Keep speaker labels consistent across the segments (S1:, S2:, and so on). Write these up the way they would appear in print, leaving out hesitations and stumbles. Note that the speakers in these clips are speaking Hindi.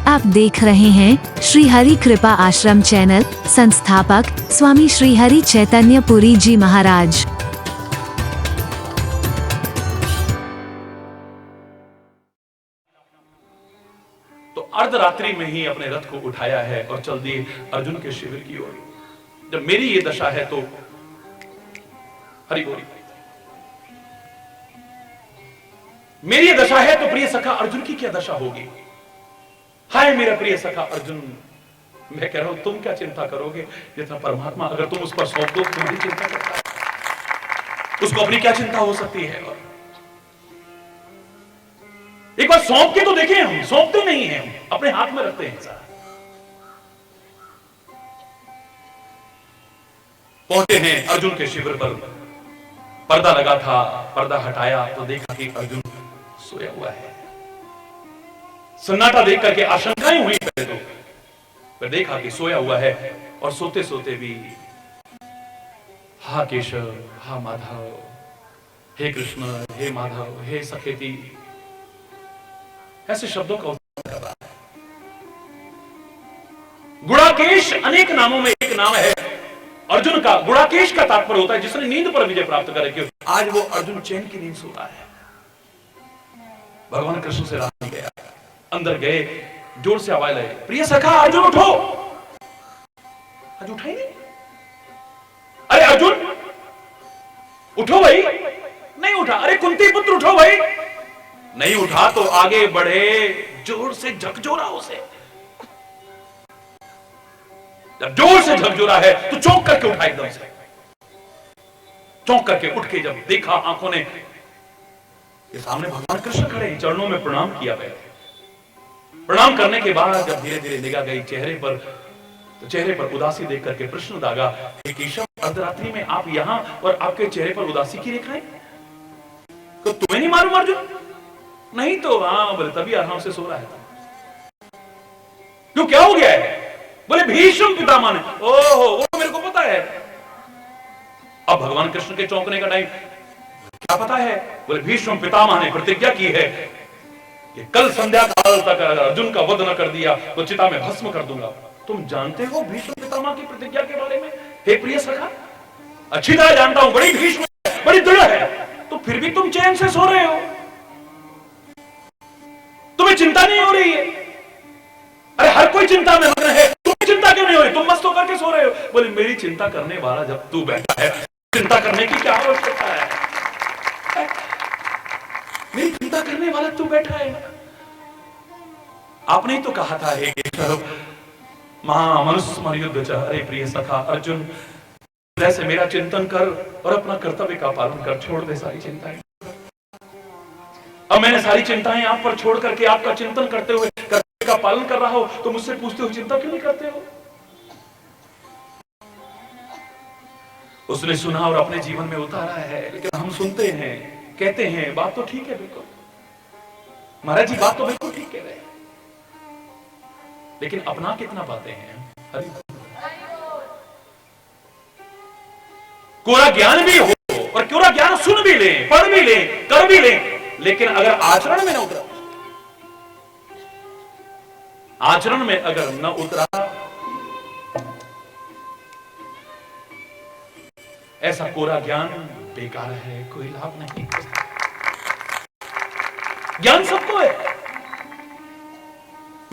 S1: आप देख रहे हैं श्री हरि कृपा आश्रम चैनल। संस्थापक स्वामी श्री हरि चैतन्य पुरी जी महाराज।
S2: तो अर्धरात्रि में ही अपने रथ को उठाया है और चल दिए अर्जुन के शिविर की ओर। जब मेरी ये दशा है तो हरि बोल, मेरी ये दशा है तो प्रिय सखा अर्जुन की क्या दशा होगी। हाय मेरा प्रिय सखा अर्जुन, मैं कह रहा हूं तुम क्या चिंता करोगे जितना परमात्मा अगर तुम उस पर सौंप दो तुम्हारी चिंता करता है, उसको अपनी क्या चिंता हो सकती है। और एक बार सौंप के तो देखें, हम सौंपते नहीं हैं, हम अपने हाथ में रखते हैं सारा। पहुंचे हैं अर्जुन के शिविर पर, पर्दा लगा था, पर्दा हटाया तो देखा कि अर्जुन सोया हुआ है। सन्नाटा देख करके आशंकाएं हुई पहले तो, फिर देखा कि सोया हुआ है और सोते सोते भी हा केशव, हा माधव, हे कृष्ण, हे माधव, हे सखेती, ऐसे शब्दों का उच्चारण कर रहा है। गुड़ाकेश अनेक नामों में एक नाम है अर्जुन का। गुड़ाकेश का तात्पर्य होता है जिसने नींद पर विजय प्राप्त करे। आज वो अर्जुन चैन की नींद सो रहा है। भगवान कृष्ण से राह गया, अंदर गए, जोर से आवाज लगे, प्रिय सखा अर्जुन उठो। आज उठा ही नहीं। अरे अर्जुन उठो भाई, नहीं उठा। अरे कुंती पुत्र उठो भाई, नहीं उठा। तो आगे बढ़े, जोर से झकझोरा उसे। जब जोर से झकझोरा है तो चौंक करके उठा, एकदम से चौंक करके उठ के जब देखा आंखों ने, ये सामने भगवान कृष्ण खड़े हैं, चरणों में प्रणाम किया गया। प्रणाम करने के बाद जब धीरे धीरे निगाह गई चेहरे पर, तो चेहरे पर उदासी देख करके प्रश्न दागा, हे केशव अर्धरात्रि में आप यहां और आपके चेहरे पर उदासी की रेखाएं, तो तुम्हें नहीं मालूम अर्जुन? नहीं तो हाँ, बोले तभी आराम से सो रहा है। क्यों, क्या हो गया है? बोले भीष्म पितामह ने। ओहो, वो मेरे को पता है। अब भगवान कृष्ण के चौंकने का टाइम, क्या पता है? बोले भीष्म पितामह ने प्रतिज्ञा की है कि कल संध्या काल तक अगर अर्जुन का वध न कर दिया तो चिता में भस्म कर दूंगा। तुम जानते हो भीष्म पितामह की प्रतिज्ञा के बारे में? हे प्रिय सखा, अच्छी तरह जानता हूं, बड़ी भीष्म है, बड़ी दृढ़ है, तो फिर भी तुम चैन से सो रहे हो, तुम्हें चिंता नहीं हो रही है? अरे हर कोई चिंता में मग्न है, तुम्हें चिंता क्यों नहीं हो रही? तुम मस्त होकर के सो रहे हो। बोले मेरी चिंता करने वाला जब तू बैठा है, चिंता करने की क्या आवश्यकता है? मेरी चिंता करने वाला तू बैठा है। आपने ही तो कहा था, हे केशव महामनुस्मर युद्ध च, अरे प्रिय सखा अर्जुन, जैसे मेरा चिंतन कर और अपना कर्तव्य का पालन कर, छोड़ दे सारी चिंताएं। अब मैंने सारी चिंताएं आप पर छोड़ करके आपका चिंतन करते हुए कर्तव्य का पालन कर रहा हो, तो मुझसे पूछते हो चिंता क्यों नहीं करते हो? उसने सुना और अपने जीवन में उतारा है, लेकिन हम सुनते हैं, कहते हैं बात तो ठीक है, बिल्कुल महाराज जी बात तो बिल्कुल ठीक कह रहे हैं, लेकिन अपना कितना पाते हैं? हरि कोरा ज्ञान भी हो और कोरा ज्ञान सुन भी ले, पढ़ भी ले, कर भी ले, लेकिन अगर आचरण में न उतरा, आचरण में अगर न उतरा, ऐसा कोरा ज्ञान बेकार है, कोई लाभ नहीं। ज्ञान सबको है।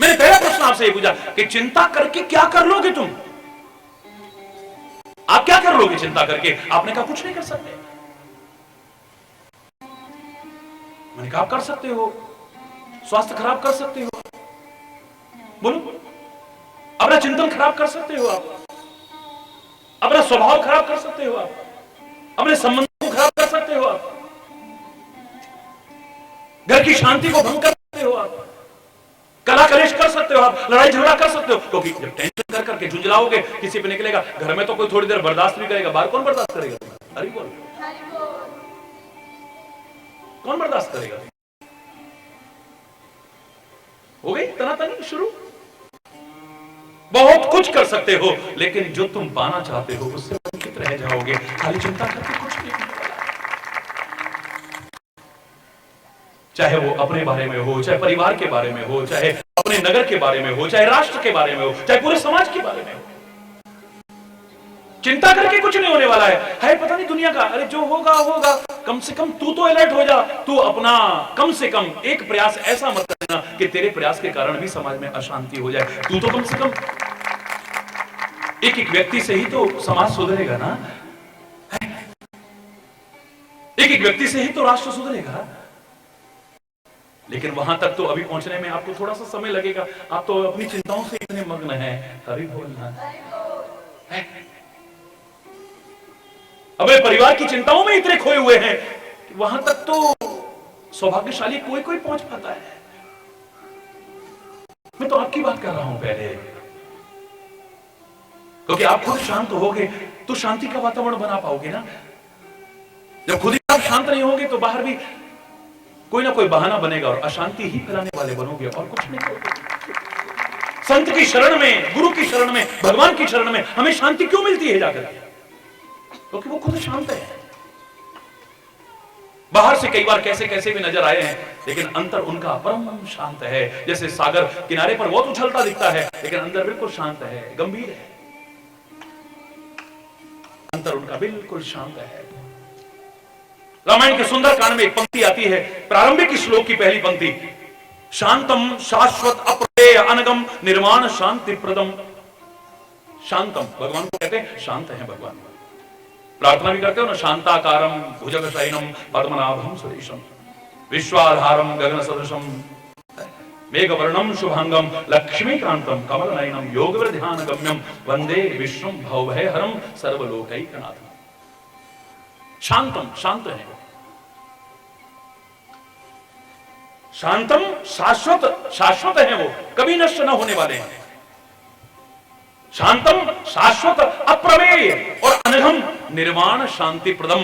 S2: मैंने पहला प्रश्न आपसे ये पूछा कि चिंता करके क्या कर लोगे तुम? आप क्या कर लोगे चिंता करके? आपने कहा कुछ नहीं कर सकते। मैंने कहा आप कर सकते हो, स्वास्थ्य खराब कर सकते हो, बोलो, अपना चिंतन खराब कर सकते हो, आप अपना स्वभाव खराब कर सकते हो, आप अपने संबंधों को खराब कर सकते हो, आप घर की शांति को भंग कर सकते हो, आप कला कलेश कर सकते हो, आप लड़ाई झगड़ा कर सकते हो। क्योंकि जब टेंशन कर करके झुंझलाओगे, किसी पे निकलेगा, घर में तो कोई थोड़ी देर बर्दाश्त नहीं करेगा, बाहर कौन बर्दाश्त करेगा? हरि बोल, कौन बर्दाश्त करेगा? हो गई तनातनी शुरू। बहुत कुछ कर सकते हो, लेकिन जो तुम पाना चाहते हो उससे वंचित रह जाओगे। खाली चिंता करके कुछ नहीं होने वाला। चाहे वो अपने बारे में हो, चाहे परिवार के बारे में हो, चाहे अपने नगर के बारे में हो, चाहे राष्ट्र के बारे में हो, चाहे पूरे समाज के बारे में हो। चिंता करके कुछ नहीं होने वाला है पता नहीं दुनिया का, अरे जो होगा होगा, कम से कम तू तो अलर्ट हो जा। तू अपना कम से कम एक प्रयास ऐसा मत करना कि तेरे प्रयास के कारण भी समाज में अशांति हो जाए। तू तो कम से कम एक एक व्यक्ति से ही तो समाज सुधरेगा ना, एक एक व्यक्ति से ही तो राष्ट्र सुधरेगा। लेकिन वहां तक तो अभी पहुंचने में आपको थोड़ा सा समय लगेगा। आप तो अपनी चिंताओं से इतने मग्न हैं, हरि बोलना है, अपने परिवार की चिंताओं में इतने खोए हुए हैं कि वहां तक तो सौभाग्यशाली कोई कोई पहुंच पाता है। मैं तो आपकी बात कर रहा हूं पहले, क्योंकि आप खुद शांत होगे तो शांति का वातावरण बना पाओगे ना। जब खुद ही आप शांत नहीं होगे तो बाहर भी कोई ना कोई बहाना बनेगा और अशांति ही फैलाने वाले बनोगे और कुछ नहीं करोगे। संत की शरण में, गुरु की शरण में, भगवान की शरण में हमें शांति क्यों मिलती है जाकर? क्योंकि वो खुद शांत है। बाहर से कई बार कैसे कैसे भी नजर आए हैं, लेकिन अंतर उनका परम शांत है। जैसे सागर किनारे पर बहुत उछलता दिखता है, लेकिन अंदर बिल्कुल शांत है, गंभीर है। अंतर उनका बिल्कुल शांत है। रामायण के सुंदर कांड में एक पंक्ति आती है, प्रारंभिक श्लोक की पहली पंक्ति, शांतम शाश्वत अप्रमेय अनगम निर्वाण शांति प्रदम। शांतम, भगवान को कहते हैं शांत है भगवान। प्रार्थना भी करते हो ना, शांताकारम भुजगशयनम पद्मनाभम सुरेशम विश्वाधारम गगन सदृशम मेघवर्णम शुभांगम लक्ष्मीकांतम कमलनयनम योगवृध्यान गम्यम वंदे विश्वम भवभयहरम सर्वलोकैकनाथम। शांतम, शांत है। शांतम शाश्वत, शाश्वत है वो, कभी नष्ट न होने वाले हैं। शांतम शाश्वत अप्रमेय और अनघम निर्वाण शांति प्रदम,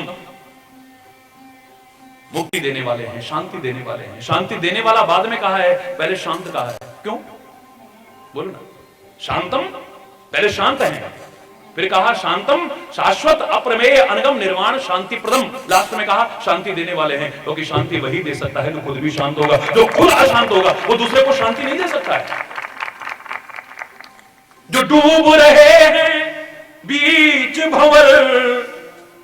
S2: मुक्ति देने वाले हैं, शांति देने वाले हैं। शांति देने वाला बाद में कहा है, पहले शांत कहा है। क्यों बोलो ना? शांतम पहले शांत है, फिर कहा शांतम शाश्वत अप्रमेय अनगम निर्वाण शांति प्रदम, लास्ट में कहा शांति देने वाले हैं। क्योंकि शांति वही दे सकता है जो खुद भी शांत होगा। जो खुद अशांत होगा वो दूसरे को शांति नहीं दे सकता है। जो डूब रहे हैं बीच भंवर,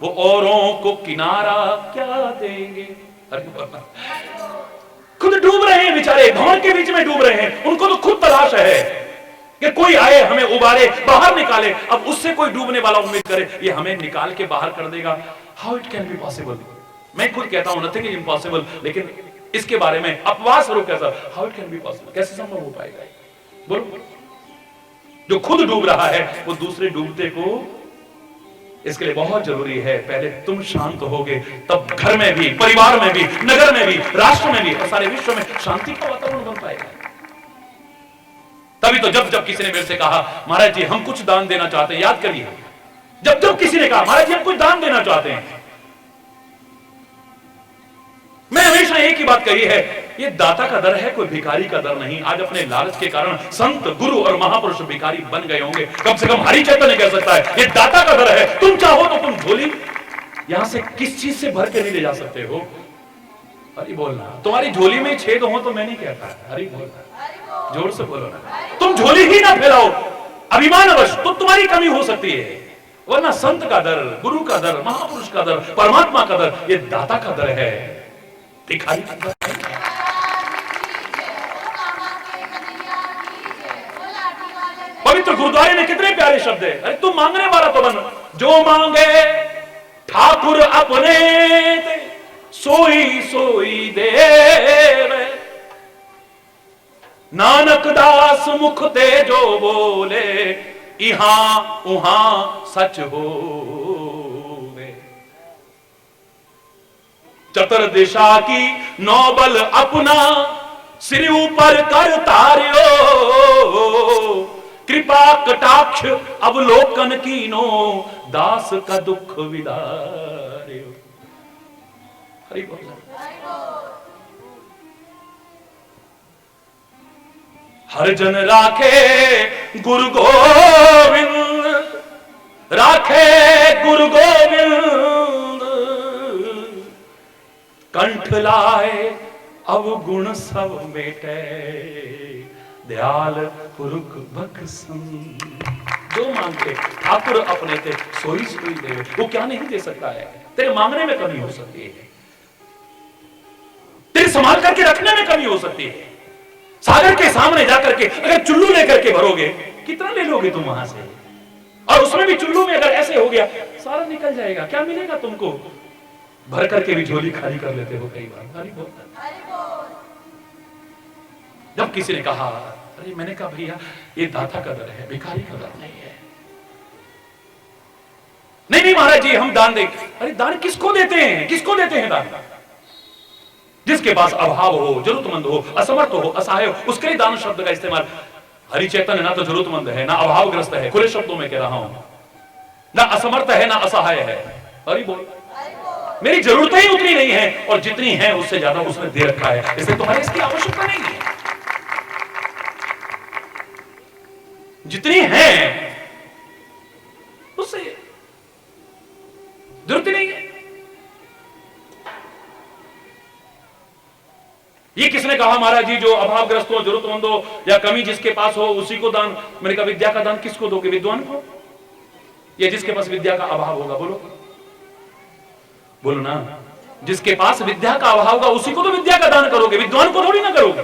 S2: वो औरों को किनारा क्या देंगे? खुद डूब रहे हैं बेचारे, भंवर के बीच में डूब रहे हैं। उनको तो खुद तलाश है कि कोई आए हमें उबारे, बाहर निकाले। अब उससे कोई डूबने वाला उम्मीद करे ये हमें निकाल के बाहर कर देगा। How it can be possible? मैं खुद कहता हूं नथिंग इज इम्पॉसिबल, लेकिन इसके बारे में अपवाद स्वरूप कैसा, how it can be possible, कैसे संभव हो पाएगा? बोलो। जो खुद डूब रहा है वो दूसरे डूबते को, इसके लिए बहुत जरूरी है पहले तुम शांत होगे, तब घर में भी, परिवार में भी, नगर में भी, राष्ट्र में भी और सारे विश्व में शांति का वातावरण बन पाएगा। तभी तो जब जब किसी ने मेरे से कहा महाराज जी हम कुछ दान देना चाहते हैं, याद करिए, जब जब किसी ने कहा महाराज जी हम कुछ दान देना चाहते हैं, मैं हमेशा एक ही बात कही है, ये दाता का दर है, कोई भिखारी का दर नहीं। आज अपने लालच के कारण संत, गुरु और महापुरुष भिखारी बन गए होंगे, कम से कम हरि चैतन्य कह सकता है ये दाता का दर है। तुम चाहो तो तुम झोली यहां से किस चीज से भर के नहीं ले जा सकते हो। हरि बोलना। तुम्हारी झोली में छेद हो तो मैं नहीं कहता, हरि बोलना, जोर से बोलो ना। तुम झोली ही ना फैलाओ अभिमानवश तो तुम्हारी कमी हो सकती है, वरना संत का दर, गुरु का दर, महापुरुष का दर, परमात्मा का दर, ये दाता का दर है, भिखारी का दर है। पवित्र गुरुद्वारे में कितने प्यारे शब्द है, अरे तू मांगने वाला तो बन, जो मांगे ठाकुर अपने दे, सोई सोई देवे। नानक दास मुख ते जो बोले, इहां उहां सच होवे। चतर दिशा की नौबल अपना, सिर ऊपर कर तार्यो। कृपा कटाक्ष अवलोकन कीनो, दास का दुख विदार्यो। हरि बोल। हर जन राखे गुरु गोविंद, राखे गुरु गोविंद। कंठ लाए अवगुण सब मेटे, दयाल पुरुख बख्शन। जो मांगते ठाकुर अपने थे सोई सोई दे। वो क्या नहीं दे सकता है? तेरे मांगने में कमी हो सकती है, तेरे संभाल करके रखने में कमी हो सकती है। सागर के सामने जाकर के अगर चुल्लू लेकर के भरोगे, कितना ले लोगे तुम वहां से? और उसमें भी चुल्लू में अगर ऐसे हो गया, सारा निकल जाएगा, क्या मिलेगा तुमको? भर करके भी झोली खाली कर लेते हो कई बार। हरि बोल। जब किसी ने कहा, अरे मैंने कहा भैया ये दाता का दर है, भिखारी का दर नहीं है। नहीं महाराज जी हम दान दें। अरे दान किसको देते हैं? किसको देते हैं दान? जिसके पास अभाव हो, जरूरतमंद हो, असमर्थ हो, असहाय हो, उसके लिए दान शब्द का इस्तेमाल। हरि चैतन्य ना तो जरूरतमंद है, ना अभावग्रस्त है, खुले शब्दों में कह रहा हूं, ना असमर्थ है, ना असहाय है। हरि बोल। मेरी जरूरतें ही उतनी नहीं है, और जितनी है उससे ज्यादा उसने दे रखा है, इसलिए तुम्हारी इसकी आवश्यकता नहीं है। जितनी है उससे जरूरत नहीं है। ये किसने कहा महाराज जी जो अभावग्रस्त हो, जरूरतमंद हो, या कमी जिसके पास हो उसी को दान? मैंने कहा विद्या का दान किसको दोगे? विद्वान को, या जिसके पास विद्या का अभाव होगा? बोलो बोलो ना। जिसके पास विद्या का अभाव होगा उसी को तो विद्या का दान करोगे, विद्वान को थोड़ी ना करोगे।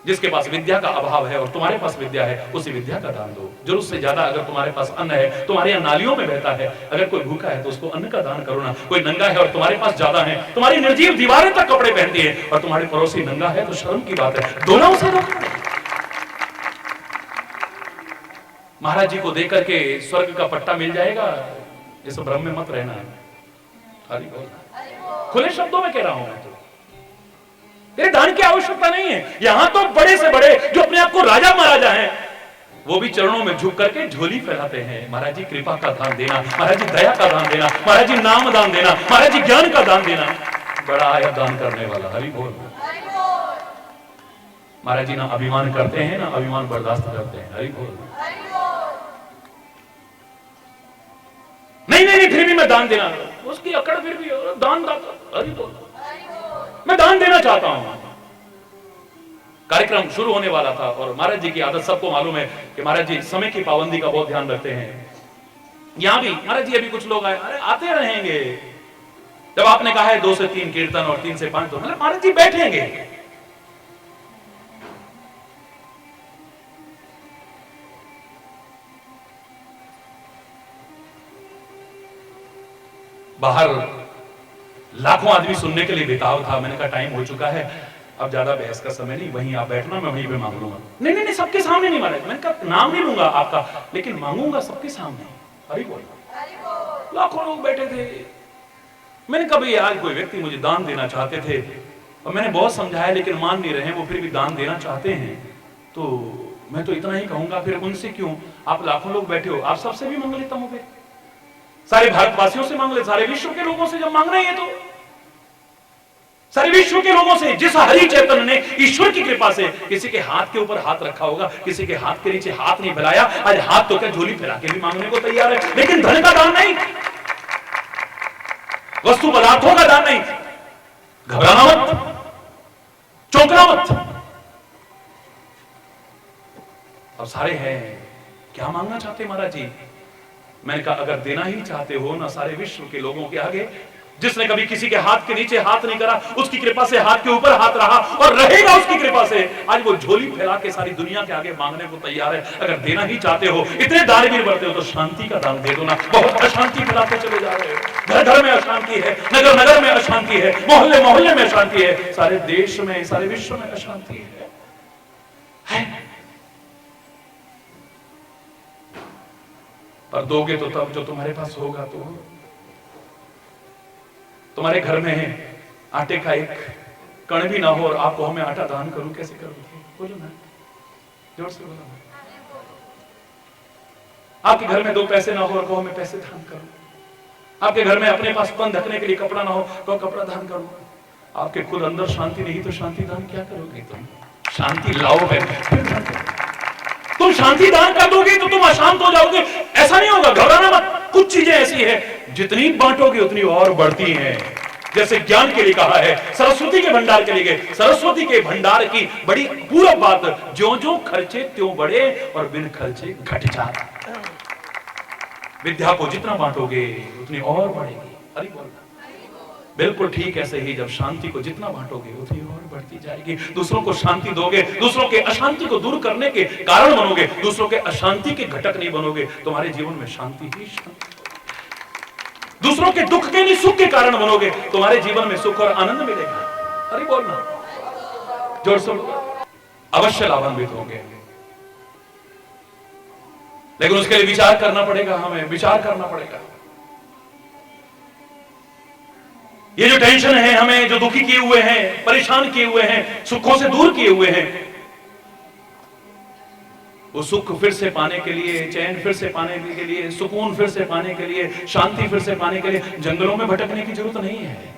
S2: जिसके पास विद्या का अभाव है और तुम्हारे पास विद्या है, उसी विद्या का दान दो। जरूरत से ज्यादा अगर तुम्हारे पास अन्न है, तुम्हारे नालियों में बहता है, अगर कोई भूखा है तो उसको अन्न का दान करो ना। कोई नंगा है और तुम्हारे पास ज्यादा है, तुम्हारी निर्जीव दीवारें तक कपड़े पहनती है और तुम्हारे पड़ोसी नंगा है, तो शर्म की बात है, दोनों से दो। महाराज जी को देकर के स्वर्ग का पट्टा मिल जाएगा, इस भ्रम में मत रहना। हरि बोल। खुले शब्दों में कह रहा हूं मैं तो। तेरे दान की आवश्यकता नहीं है। यहां तो बड़े से बड़े जो अपने आप को राजा महाराजा हैं, वो भी चरणों में झुक करके झोली फैलाते हैं। महाराज जी कृपा का दान देना, महाराज जी दया का दान देना, महाराज जी नाम दान देना, महाराज जी ज्ञान का दान देना। बड़ा आया दान करने वाला। हरि बोल। महाराज जी ना अभिमान करते हैं, ना अभिमान बर्दाश्त करते हैं। हरि बोल। नहीं फिर भी मैं दान देना, उसकी अकड़ फिर भी दान दाता। हरि बोल। मैं दान देना चाहता हूं। कार्यक्रम शुरू होने वाला था और महाराज जी की आदत सबको मालूम है कि महाराज जी समय की पाबंदी का बहुत ध्यान रखते हैं। यहां भी महाराज जी अभी कुछ लोग आए, अरे आते रहेंगे। जब आपने कहा है 2 से 3 कीर्तन और 3 से 5, तो मतलब महाराज जी बैठेंगे। बाहर लाखों आदमी सुनने के लिए बेताब था। मैंने कहा टाइम हो चुका है, अब ज्यादा बहस का समय नहीं, वहीं आप बैठना, मैं वहीं पे मांग लूंगा। नहीं सबके सामने नहीं महाराज। मैंने कहा नाम नहीं लूंगा आपका, लेकिन मांगूंगा सबके सामने। हरि बोल। लाखों लोग बैठे थे। मैंने कहा भाई आज कोई व्यक्ति मुझे दान देना चाहते थे और मैंने बहुत समझाया लेकिन मान नहीं रहे, वो फिर भी दान देना चाहते हैं, तो मैं तो इतना ही कहूंगा फिर उनसे क्यों, आप लाखों लोग बैठे हो, आप सबसे भी मांग लेता हूं। फिर सारे भारतवासियों से मांग ले, सारे विश्व के लोगों से जब मांग रहे हैं तो सारे विश्व के लोगों से। जिस हरि चैतन्य ने ईश्वर की कृपा से किसी के हाथ के ऊपर हाथ रखा होगा, किसी के हाथ के नीचे हाथ नहीं फैलाया, आज हाथ तो क्या झोली फैला के भी मांगने को तैयार है, लेकिन धन का दान नहीं, वस्तु पदार्थों का दान नहीं। घबराना मत, चौंकना मत। अब सारे हैं, क्या मांगना चाहते महाराज जी? मैंने कहा अगर देना ही चाहते हो ना सारे विश्व के लोगों के आगे, जिसने कभी किसी के हाथ के नीचे हाथ नहीं करा, उसकी कृपा से हाथ के ऊपर हाथ रहा और रहेगा उसकी कृपा से, आज वो झोली फैला के सारी दुनिया के आगे मांगने को तैयार है। अगर देना ही चाहते हो, इतने दानवीर बढ़ते हो, तो शांति का दान दे दो ना। बहुत अशांति फैलाते चले जा रहे हो। घर घर में अशांति है, नगर नगर में अशांति है, मोहल्ले मोहल्ले में अशांति है, सारे देश में, सारे विश्व में अशांति है। पर दोगे तो तब जो तुम्हारे पास होगा। तो तुम्हारे घर में आटे का एक कण भी ना हो और आपको हमें आटा दान करूं, कैसे करोगे? बोलो ना, जोर से बोलो। आपके घर में 2 पैसे ना हो और कहो मैं पैसे दान करूं। आपके घर में अपने पास पन ढकने के लिए कपड़ा ना हो, कहो कपड़ा दान करूं। आपके खुद अंदर शांति नहीं तो शांति दान क्या करोगे? तुम शांति लाओ है, तुम शांति दान कर दोगे तो तुम अशांत हो जाओगे। ऐसा नहीं होगा, घबराना मत। कुछ चीजें ऐसी है जितनी बांटोगे उतनी और बढ़ती हैं, जैसे ज्ञान के लिए कहा है, सरस्वती के भंडार के लिए गए। सरस्वती के भंडार की बड़ी पूरा बात, ज्यों ज्यों खर्चे त्यों बढ़े और बिन खर्चे घट जाता। विद्या को जितना बांटोगे उतनी और बढ़ेगी। अरे बोलना बिल्कुल ठीक। ऐसे ही जब शांति को जितना बांटोगे उतनी और बढ़ती जाएगी। दूसरों को शांति दोगे, दूसरों के अशांति को दूर करने के कारण बनोगे, दूसरों के अशांति के घटक नहीं बनोगे, तुम्हारे जीवन में शांति ही शांति। दूसरों के दुख के नहीं सुख के कारण बनोगे, तुम्हारे जीवन में सुख और आनंद मिलेगा। अरे बोलना जोर से, अवश्य लाभान्वित होंगे। लेकिन उसके लिए विचार करना पड़ेगा, हमें विचार करना पड़ेगा। ये जो टेंशन है, हमें जो दुखी किए हुए हैं, परेशान किए हुए हैं, सुखों से दूर किए हुए हैं, वो सुख फिर से पाने के लिए, चैन फिर से पाने के लिए, सुकून फिर से पाने के लिए, शांति फिर से पाने के लिए जंगलों में भटकने की जरूरत नहीं है।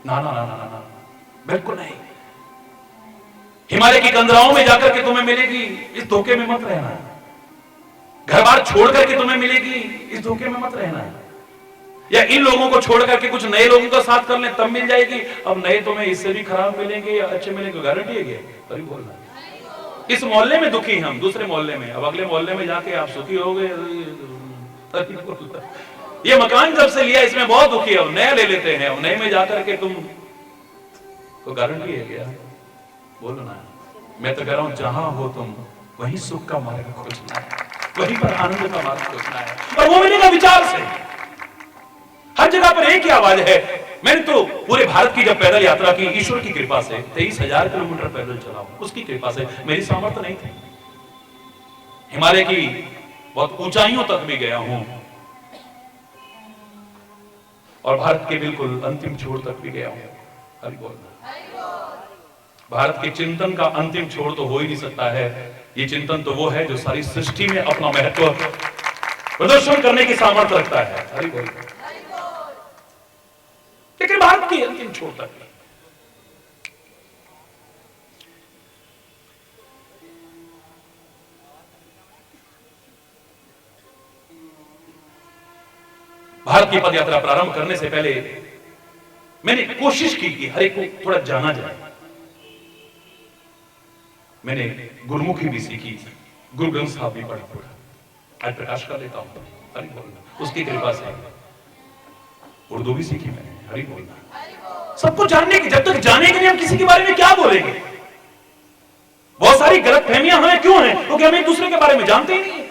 S2: ना ना ना ना ना, ना बिल्कुल नहीं। हिमालय की कंदराओं में जाकर के तुम्हें मिलेगी, इस धोखे में मत रहना। घर बार छोड़ करके तुम्हें मिलेगी, इस धोखे में मत रहना। या इन लोगों को छोड़ करके कुछ नए लोगों का साथ कर लें तब मिल जाएगी। अब नए तुम्हें इससे भी खराब मिलेंगे या अच्छे मिलेंगे, गारंटी है क्या? अरे बोलना, इस मोहल्ले में दुखी हम, दूसरे मोहल्ले में, अब अगले मोहल्ले में जाके आप सुखी हो गए। ये मकान जब से लिया इसमें बहुत दुखी है, अब नया ले लेते हैं। अब नए में जाकर के तुम तो गारंटी है क्या? बोलो ना। मैं तो कह रहा हूं जहां हो तुम वहीं सुख का मार्ग खोजना है, वहीं पर आनंद का मार्ग खोजना है, और वो मिलेगा विचार से। हर जगह पर एक ही आवाज है। मैंने तो पूरे भारत की जब पैदल यात्रा की, ईश्वर की कृपा से 23,000 किलोमीटर पैदल चला हूं, उसकी कृपा से, मेरी सामर्थ्य नहीं थी। हिमालय की बहुत ऊंचाइयों तक भी गया हूं और भारत के बिल्कुल अंतिम छोर तक भी गया हूं। हरि बोलना। भारत के चिंतन का अंतिम छोर तो हो ही नहीं सकता है। ये चिंतन तो वो है जो सारी सृष्टि में अपना महत्व प्रदर्शन करने की सामर्थ्य रखता है। हरि बोलना। लेकिन भारत की अंतिम छोर तक नहीं। भारत की पद यात्रा प्रारंभ करने से पहले मैंने कोशिश की कि हर एक को थोड़ा जाना जाए। मैंने गुरुमुखी भी सीखी, गुरु ग्रंथ साहब भी पढ़ा, आज प्रकाश कर लेता हूं। हरि बोलना। उसकी कृपा से उर्दू भी सीखी मैंने। हरि बोलना। सबको जानने की, जब तक जाने के लिए हम किसी के बारे में क्या बोलेंगे? बहुत सारी गलतफहमियां हमें क्यों हैं? क्योंकि हम एक दूसरे के बारे में जानते ही नहीं।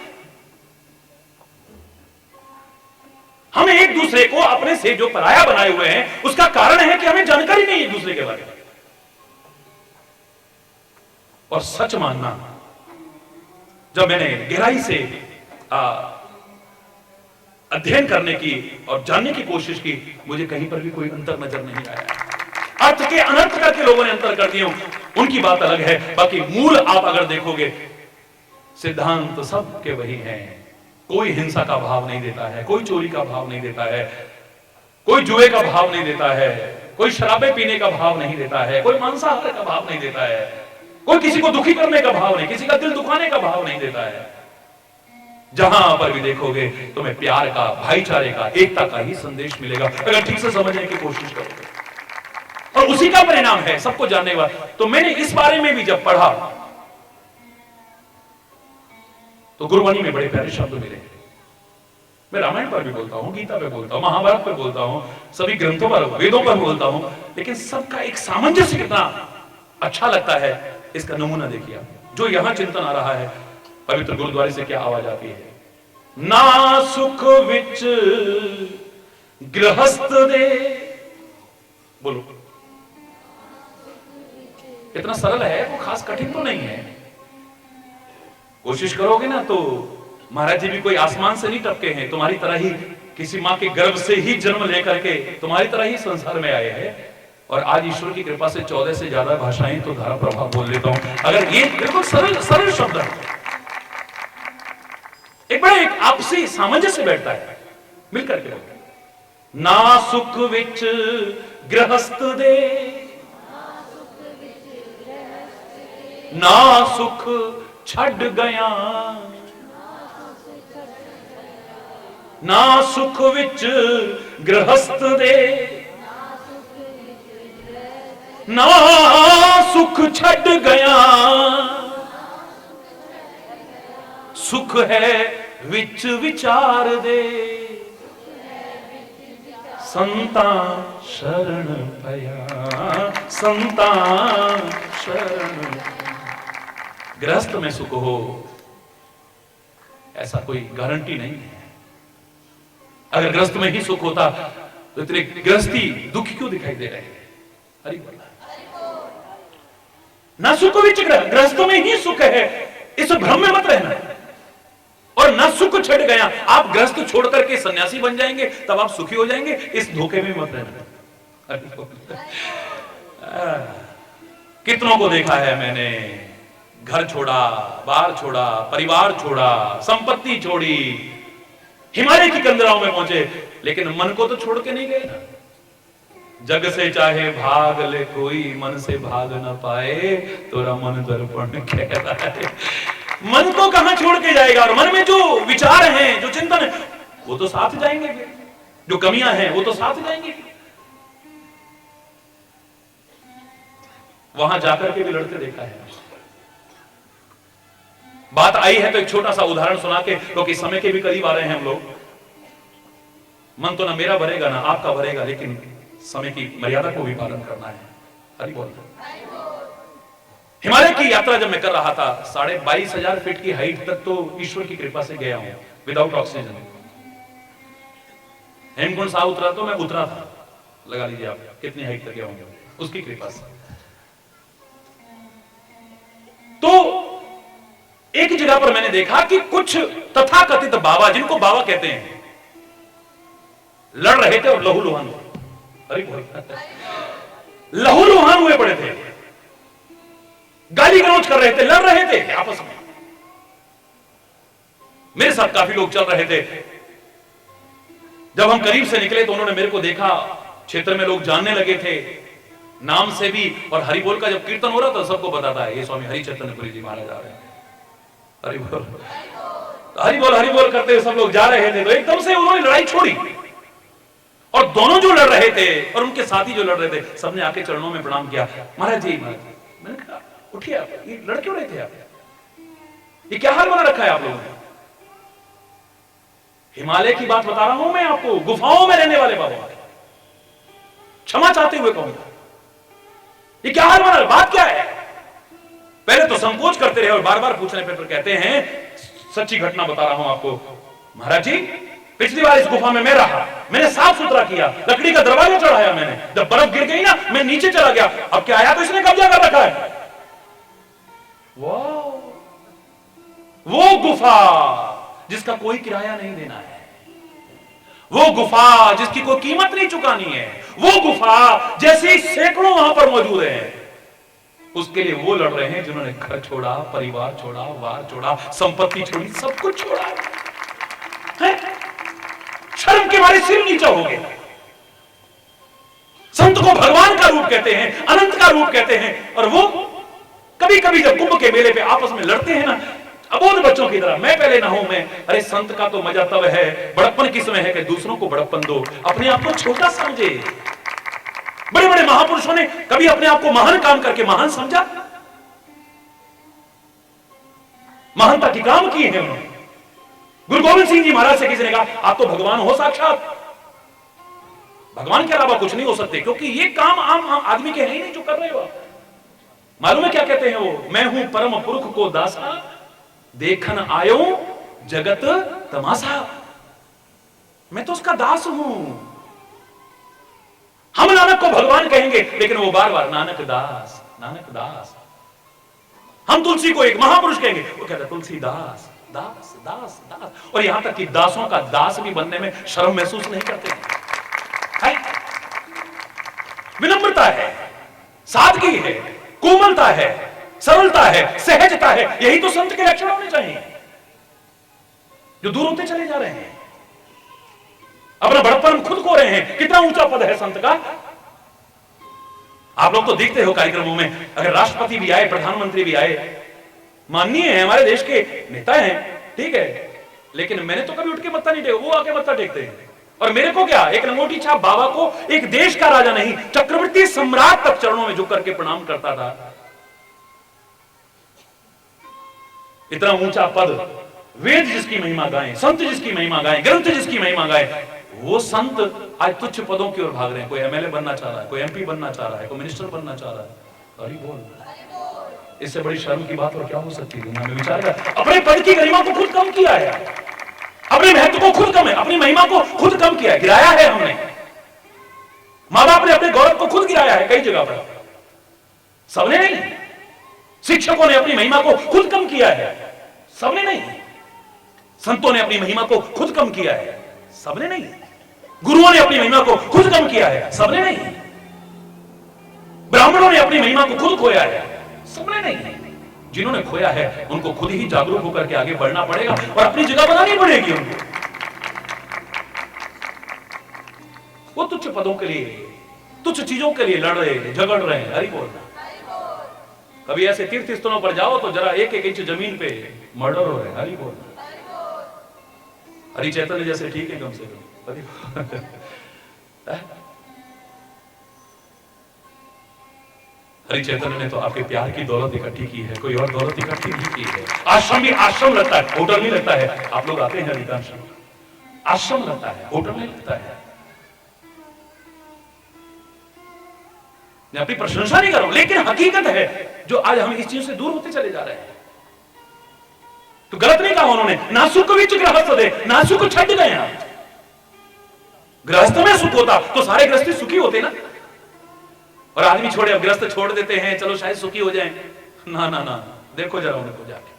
S2: हमें एक दूसरे को अपने से जो पराया बनाए हुए हैं, उसका कारण है कि हमें जानकारी नहीं है एक दूसरे के बारे में। और सच मानना, जब मैंने गहराई से अध्ययन करने की और जानने की कोशिश की, मुझे कहीं पर भी कोई अंतर नजर नहीं आया। अर्थ के अनर्थ करके लोगों ने अंतर कर दिए, उनकी बात अलग है। बाकी मूल आप अगर देखोगे, सिद्धांत तो सब के वही हैं। कोई हिंसा का भाव नहीं देता है, कोई चोरी का भाव नहीं देता है, कोई जुए का भाव नहीं देता है, कोई शराबे पीने का भाव नहीं देता है, कोई मांसाहार का भाव नहीं देता है, कोई किसी को दुखी करने का भाव नहीं, किसी का दिल दुखाने का भाव नहीं देता है। जहां पर भी देखोगे तुम्हें प्यार का, भाईचारे का, एकता का ही संदेश मिलेगा, अगर ठीक से समझने की कोशिश करोगे। और उसी का परिणाम है सबको जानने वाला। तो मैंने इस बारे में भी जब पढ़ा तो गुरुवाणी में बड़े प्यारे शब्द मिले। मैं रामायण पर भी बोलता हूं, गीता पे बोलता हूं, महाभारत पर बोलता हूं, सभी ग्रंथों पर, वेदों पर बोलता हूं, लेकिन सबका एक सामंजस्य कितना अच्छा लगता है, इसका नमूना देखिए। जो यहां चिंतन आ रहा है, पवित्र गुरुद्वारे से क्या आवाज आती है? ना सुख विच गृहस्थ दे। बोलो, इतना सरल है, वो खास कठिन तो नहीं है। कोशिश करोगे ना तो महाराज जी भी कोई आसमान से नहीं टपके हैं, तुम्हारी तरह ही किसी मां के गर्भ से ही जन्म लेकर के तुम्हारी तरह ही संसार में आए हैं। और आज ईश्वर की कृपा से 14 से ज्यादा भाषाएं तो धारा प्रभाव बोल लेता हूं। अगर ये बिल्कुल सरल सरल शब्द है, एक बड़ा एक आपसी सामंजस्य बैठता है, मिलकर के बोलते। ना सुख विच गृहस्थ दे, ना सुख छड़ गया, ना सुख विच गृहस्थ दे, ना सुख छड़ गया, सुख है विच विचार दे, संता शरण पया, संता शरण। गृहस्थ में सुख हो ऐसा कोई गारंटी नहीं है। अगर गृहस्थ में ही सुख होता तो इतने गृहस्थी दुखी क्यों दिखाई दे रहे हैं? हरि बोल। ना सुख विच गृहस्थों में ही सुख है, इस भ्रम में मत रहना। और ना सुख छड़ गया, आप गृहस्थ छोड़ करके सन्यासी बन जाएंगे तब आप सुखी हो जाएंगे, इस धोखे में मत रहना। कितनों को देखा है मैंने, घर छोड़ा, बार छोड़ा, परिवार छोड़ा, संपत्ति छोड़ी, हिमालय की कंदराओं में पहुंचे, लेकिन मन को तो छोड़ के नहीं गए ना। जग से चाहे भाग ले कोई, मन से भाग ना पाए, तोरा मन दर्पण कह रहा है। मन को कहां छोड़ के जाएगा? और मन में जो विचार हैं, जो चिंतन है, वो तो साथ जाएंगे, जो कमियां हैं वो तो साथ जाएंगे। वहां जाकर के भी लड़ते देखा है। बात आई है तो एक छोटा सा उदाहरण सुना के, क्योंकि समय के भी करीब आ रहे हैं हम लोग। मन तो ना मेरा भरेगा ना आपका भरेगा, लेकिन समय की मर्यादा को भी पालन करना है। हरि बोल। हिमालय की यात्रा जब मैं कर रहा था, 22,500 फीट की हाइट तक तो ईश्वर की कृपा से गया हूं विदाउट ऑक्सीजन। हेमकुंड साहब उतरा तो मैं उतरा था, लगा लीजिए आप कितनी हाइट तक गया होंगे, उसकी कृपा से। तो एक जगह पर मैंने देखा कि कुछ तथाकथित बाबा, जिनको बाबा कहते हैं, लड़ रहे थे और लहूलुहान हुए। अरे लहूलुहान हुए पड़े थे, गाली गलौज कर रहे थे, लड़ रहे थे आपस में। मेरे साथ काफी लोग चल रहे थे। जब हम करीब से निकले तो उन्होंने मेरे को देखा, क्षेत्र में लोग जानने लगे थे नाम से भी। और हरि बोल का जब कीर्तन हो रहा था, सबको बताता है ये स्वामी हरि चैतन्यपुरी जी महाराज आ रहे हैं। हरि बोल, हरि बोल करते हुए सब लोग जा रहे थे। तो एकदम से उन्होंने लड़ाई छोड़ी, और दोनों जो लड़ रहे थे और उनके साथी जो लड़ रहे थे, सबने आके चरणों में प्रणाम किया। महाराज जी, मैंने कहा उठिए, आप ये लड़ क्यों रहे थे? आप ये क्या हाल बना रखा है आप लोगों ने? हिमालय की बात बता रहा हूं मैं आपको, गुफाओं में रहने वाले बाबा, क्षमा चाहते हुए कहूंगा, ये क्या हाल बना, बात क्या है? पहले तो संकोच करते रहे और बार बार पूछने पर कहते हैं, सच्ची घटना बता रहा हूं आपको महाराज जी। पिछली बार इस गुफा में मैं रहा, मैंने साफ सुथरा किया, लकड़ी का दरवाजा चढ़ाया मैंने। जब बर्फ गिर गई ना, मैं नीचे चला गया। अब क्या आया तो इसने कब्जा कर रखा है। वो गुफा जिसका कोई किराया नहीं देना है, वो गुफा जिसकी कोई कीमत नहीं चुकानी है, वो गुफा जैसे सैकड़ों वहां पर मौजूद हैं, उसके लिए वो लड़ रहे हैं जिन्होंने घर छोड़ा, परिवार छोड़ा, वार छोड़ा, संपत्ति छोड़ी, सब कुछ छोड़ा है। शर्म के मारे सिर नीचा हो गया। संत को भगवान का रूप कहते हैं, अनंत का रूप कहते हैं, और वो कभी कभी जब कुंभ के मेले पे आपस में लड़ते हैं ना, अबोध बच्चों की तरह, मैं पहले ना हूं मैं। अरे संत का तो मजा तब है, बड़प्पन किसमें है कि दूसरों को बड़प्पन दो, अपने आप को छोटा समझे। बड़े बड़े महापुरुषों ने कभी अपने आप को महान काम करके महान समझा? महानता की काम किए हैं उन्होंने। गुरु गोविंद सिंह जी महाराज से किसी ने कहा, आप तो भगवान हो साक्षात, भगवान के अलावा कुछ नहीं हो सकते, क्योंकि ये काम आम आदमी के है ही नहीं जो कर रहे हो आप। मालूम है क्या कहते हैं वो? मैं हूं परम पुरख को दासा, देखन आयो जगत तमाशा। मैं तो उसका दास हूं। हम नानक को भगवान कहेंगे, लेकिन वो बार बार नानक दास, नानक दास। हम तुलसी को एक महापुरुष कहेंगे, वो कहता तुलसीदास, दास दास दास। और यहां तक कि दासों का दास भी बनने में शर्म महसूस नहीं करते हैं। विनम्रता है, सादगी है, कोमलता है, सरलता है, सहजता है, यही तो संत के लक्षण होने चाहिए, जो दूर होते चले जा रहे हैं। अपना बड़प्पन खुद खो रहे हैं। कितना ऊंचा पद है संत का। आप लोग तो देखते हो कार्यक्रमों में, अगर राष्ट्रपति भी आए, प्रधानमंत्री भी आए, माननीय है, हमारे देश के नेता हैं, ठीक है, लेकिन मैंने तो कभी उठ के मत्था नहीं टेका, वो आके मत्था टेकते हैं। और मेरे को क्या, एक लंगोटी छाप बाबा को एक देश का राजा नहीं, चक्रवर्ती सम्राट तक चरणों में झुक करके प्रणाम करता था। इतना ऊंचा पद, वेद जिसकी महिमा गाएं, संत जिसकी महिमा गाएं, ग्रंथ जिसकी महिमा गाएं, वो संत आज तुच्छ पदों की ओर भाग रहे हैं। कोई एमएलए बनना चाह रहा है, कोई एमपी बनना चाह रहा है, कोई मिनिस्टर बनना चाह रहा है। हरि बोल। इससे बड़ी शर्म की बात और क्या हो सकती है दुनिया में? विचार कर, अपने पद की गरिमा को खुद कम किया है, अपने महत्व को खुद कम है, अपनी महिमा को खुद कम किया है, गिराया है हमने। मां बाप ने अपने गौरव को खुद गिराया है कई जगह पर, सबने नहीं। शिक्षकों ने अपनी महिमा को खुद कम किया है, सबने नहीं। संतों ने अपनी महिमा को खुद कम किया है, सबने नहीं। गुरुओं ने अपनी महिमा को खुद कम किया है, सबने नहीं। ब्राह्मणों ने अपनी महिमा को खुद खोया है, सबने नहीं। जिन्होंने खोया है उनको खुद ही जागरूक होकर के आगे बढ़ना पड़ेगा और अपनी जगह बनानी पड़ेगी उनको। वो तुच्छ पदों के लिए, तुच्छ चीजों के लिए लड़ रहे हैं, झगड़ रहे हैं। हरि बोल। कभी ऐसे तीर्थ स्थलों पर जाओ तो जरा एक एक इंच जमीन पे मर्डर हो रहे हैं। हरि बोल। हरि चैतन्य जैसे ठीक है कम से कम। हरि चैतन्य ने तो आपके प्यार की दौलत इकट्ठी की है, कोई और दौलत इकट्ठी नहीं की है। आश्रम भी आश्रम लगता है, होटल नहीं लगता है। आप लोग आते हैं अधिकांश, आश्रम लगता है, होटल नहीं लगता है। मैं अपनी प्रशंसा नहीं कर रहा हूं, लेकिन हकीकत है जो आज हम इस चीज से दूर होते चले जा रहे हैं। तो गलत नहीं कहा उन्होंने, नासुक विच गृहस्थ दे, नासुक छट गए हैं। गृहस्थ में सुख होता तो सारे गृहस्थी सुखी होते ना। और आदमी छोड़े, अब गृहस्थ छोड़ देते हैं, चलो शायद सुखी हो जाएं। ना ना ना, देखो जरा उनको जाके,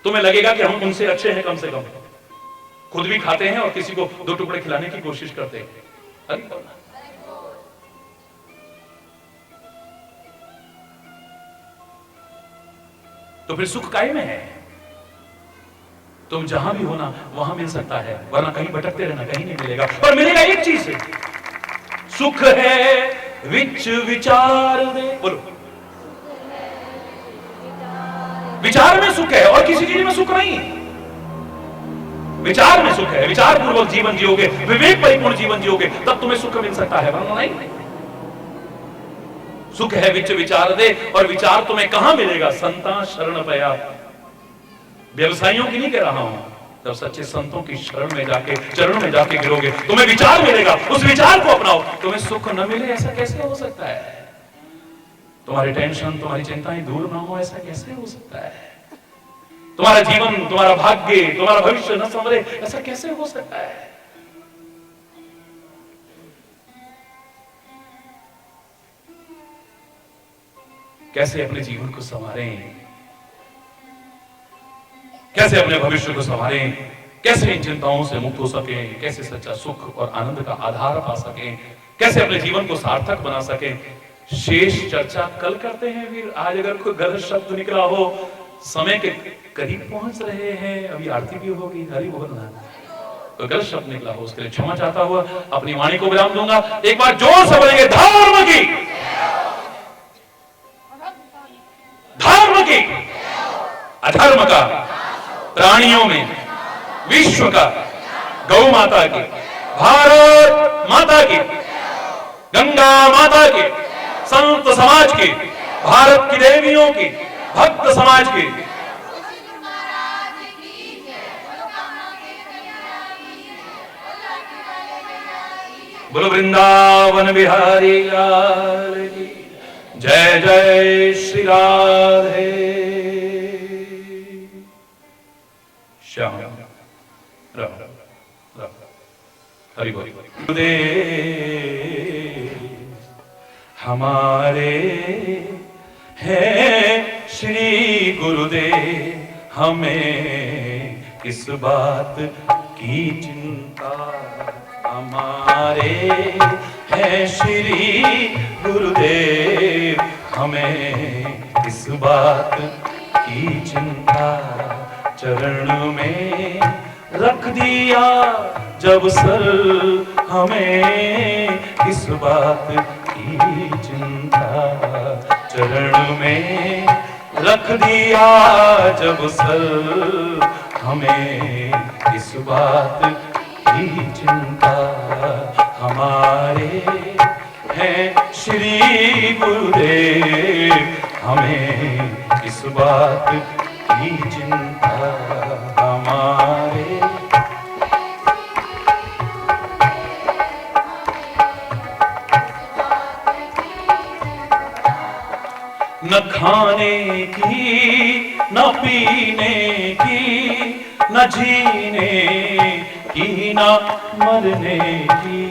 S2: तुम्हें लगेगा कि हम उनसे अच्छे हैं। कम से कम खुद भी खाते हैं और किसी को 2 टुकड़े खिलाने की कोशिश करते हैं। अरे तो फिर सुख काहे में है? तुम जहां भी हो ना वहां मिल सकता है, वरना कहीं भटकते रहना, कहीं नहीं मिलेगा। और मिलेगा एक चीज से, सुख है विच विचार दे। बोलो, विचार में सुख है और किसी चीज में सुख नहीं। विचार में सुख है, विचार पूर्वक जीवन जियोगे, विवेक परिपूर्ण जीवन जियोगे, तब तुम्हें सुख मिल सकता है, वरना नहीं। सुख है विच विचार दे, और विचार तुम्हें कहां मिलेगा? संता शरण पया। व्यवसायियों की नहीं कह रहा हूं, जब सच्चे संतों की शरण में जाके, चरण में जाके गिरोगे, तुम्हें विचार मिलेगा, उस विचार को अपनाओ। तुम्हें सुख न मिले ऐसा कैसे हो सकता है? तुम्हारी टेंशन, तुम्हारी चिंताएं दूर ना हो ऐसा कैसे हो सकता है? तुम्हारा जीवन, तुम्हारा भाग्य, तुम्हारा भविष्य न संवरे ऐसा कैसे हो सकता है? कैसे अपने जीवन को संवारें, कैसे अपने भविष्य को संवारें, कैसे इन चिंताओं से मुक्त हो सकें, कैसे सच्चा सुख और आनंद का आधार पा सकें, कैसे अपने जीवन को सार्थक बना सकें, शेष चर्चा कल करते हैं। फिर आज अगर कोई गलत शब्द निकला हो, समय के करीब पहुंच रहे हैं, अभी आरती भी होगी, हरि बोलना, तो गलत शब्द निकला हो उसके लिए क्षमा चाहता हुआ अपनी वाणी को विराम दूंगा। एक बार जोर से बोलेंगे, धर्म की, धर्म की, अधर्म का, प्राणियों में, विश्व का, गौ माता की, भारत माता की, गंगा माता की, संत समाज की, भारत की देवियों की, भक्त समाज की, बोलो वृंदावन बिहारी लाल की जय। जय श्री राधे श्याम राम राम। हरि बोल। हमारे हैं श्री गुरुदेव, हमें किस बात की चिंता। हमारे हैं श्री गुरुदेव, हमें किस बात की चिंता। चरण में रख दिया जब सर, हमें किस बात की चिंता। चरण में रख दिया जब सर, हमें किस बात की चिंता हमारे हैं श्री गुरुदेव, हमें इस बात की चिंता हमारे। न खाने की, न पीने की, न जीने की, न मरने की,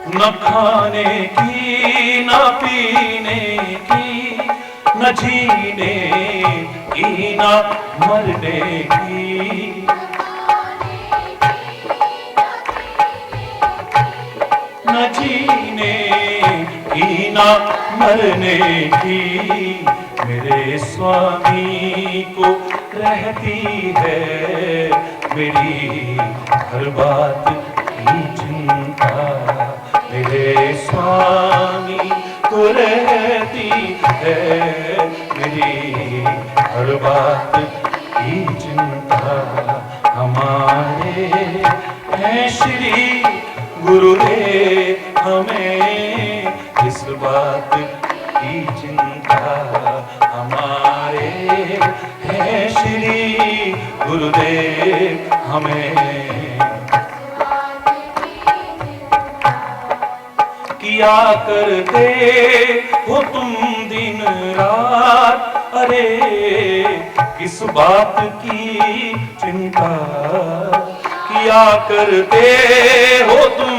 S2: न खाने की, न पीने की, न जीने की, न मरने की, न जीने की, न मरने की। मेरे स्वामी को रहती है मेरी हर बात की चिंता, मेरे स्वामी को रहती है मेरी हर बात की चिंता हमारे हैं श्री गुरुदेव, हमें इस बात की चिंता हमारे हैं श्री गुरुदेव, हमें किया करते हो तुम दिन रात, अरे किस बात की चिंता, किया करते हो तुम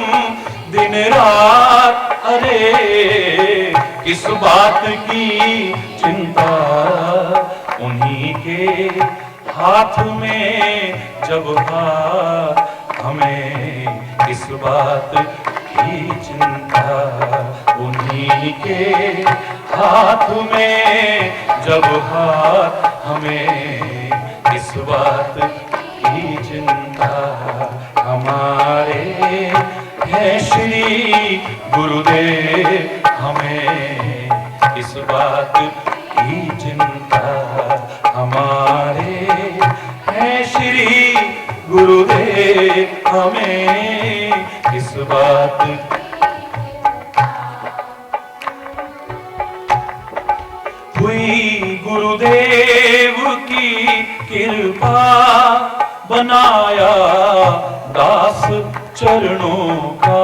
S2: दिन रात, अरे किस बात की चिंता। उन्हीं के हाथ में जब हाथ, हमें इस बात की चिंता। उन्हीं के हाथ में जब हाथ, हमें इस बात की चिंता हमारे हैं श्री गुरुदेव, हमें इस बात की चिंता हमारे हैं श्री गुरुदेव, हमें इस बात। हुई गुरुदेव की कृपा, बनाया दास चरणों का।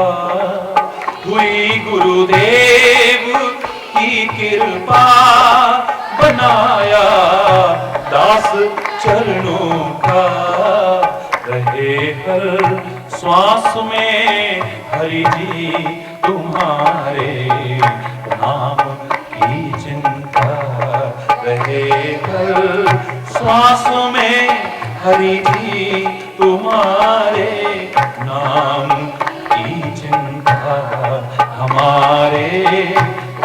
S2: हुई गुरुदेव की कृपा, बनाया दास चरणों का। रहे हर श्वास में हरि जी तुम्हारे नाम की चिंता। रहे हर श्वास में हरि जी तुम्हारे नाम की चिंता हमारे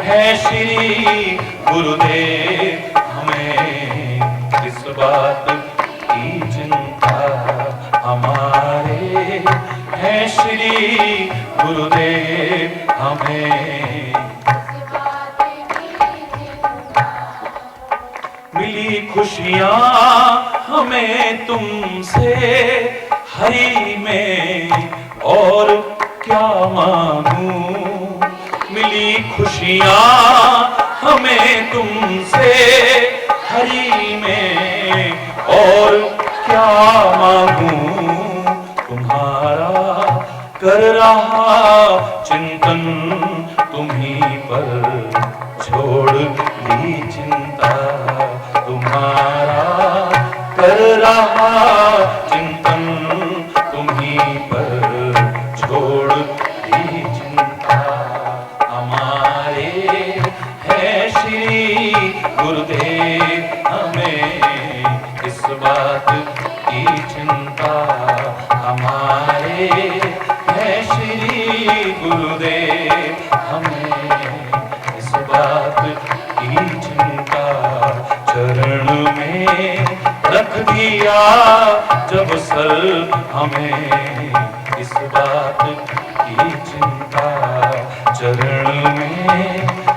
S2: हैं श्री गुरुदेव, हमें इस बात की चिंता हमारे हैं श्री गुरुदेव, हमें मिली खुशियां हमें तुमसे हरि में, और क्या मांगूं। मिली खुशियां हमें तुमसे हरि में, और क्या मांगूं। तुम्हारा कर रहा चिंतन, तुम्हीं पर छोड़ दी चिंता। तुम्हारा कर रहा चिंतन, तुम्हीं पर छोड़ दी चिंता हमारे हैं श्री गुरुदेव, हमें इस बात की चिंता हमारे हैं श्री गुरुदेव, हमें इस बात की चिंता। चरण में रख दिया जब सर, हमें इस बात की चिंता। चरण में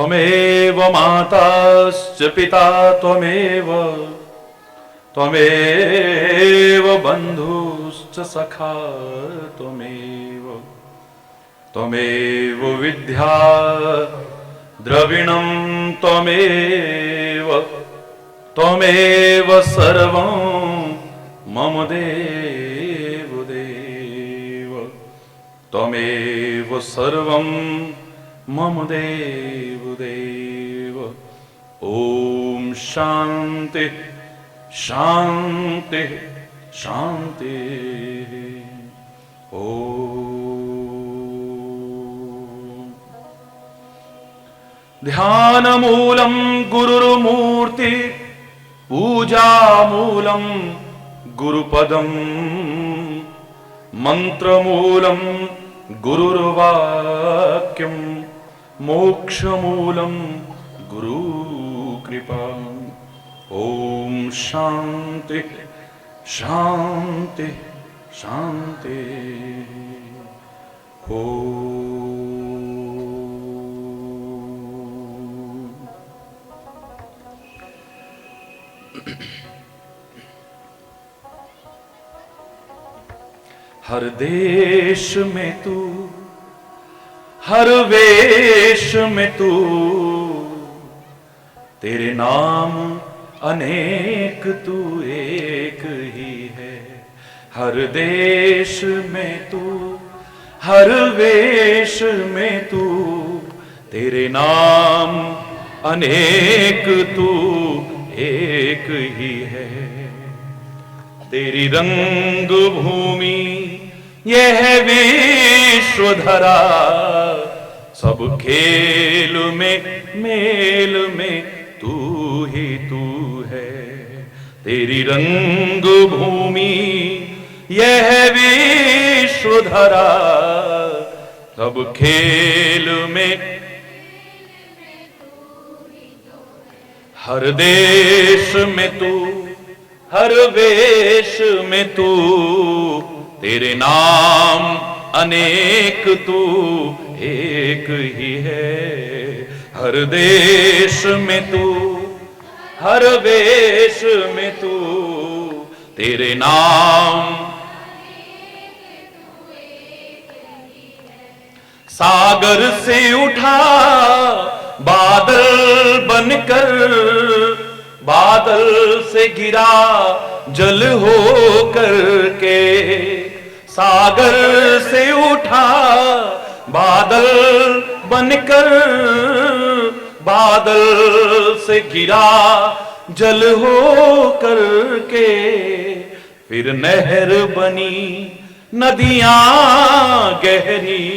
S2: त्वमेव माताश्च पिता त्वमेव, त्वमेव बन्धुश्च सखा त्वमेव, त्वमेव विद्या द्रविणं त्वमेव, त्वमेव सर्वं मम देव देव, त्वमेव सर्वं मम देव देव। ओम शांति शांति शांति। ओम ध्यान मूलम गुरुर्मूर्ति, पूजा मूलम गुरुपदम, मंत्र मूलम गुरुर्वाक्यम, मोक्ष मूलम गुरु कृपा। ओम शांति शांति शांति। हर देश में तू, हर वेश में तू, तेरे नाम अनेक तू एक ही है। हर देश में तू, हर वेश में तू, तेरे नाम अनेक तू एक ही है। तेरी रंग भूमि यह विश्वधरा, सब खेल में मेल में तू ही तू है। तेरी रंग भूमि यह विश्वधरा, सब खेल में हर देश में तू, हर वेश में तू, तेरे नाम अनेक तू एक ही है। हर देश में तू, हर वेश में तू, तेरे नाम सागर से उठा बादल बनकर, बादल से गिरा जल हो करके। सागर से उठा बादल बनकर, बादल से गिरा जल हो करके। फिर नहर बनी नदियां गहरी,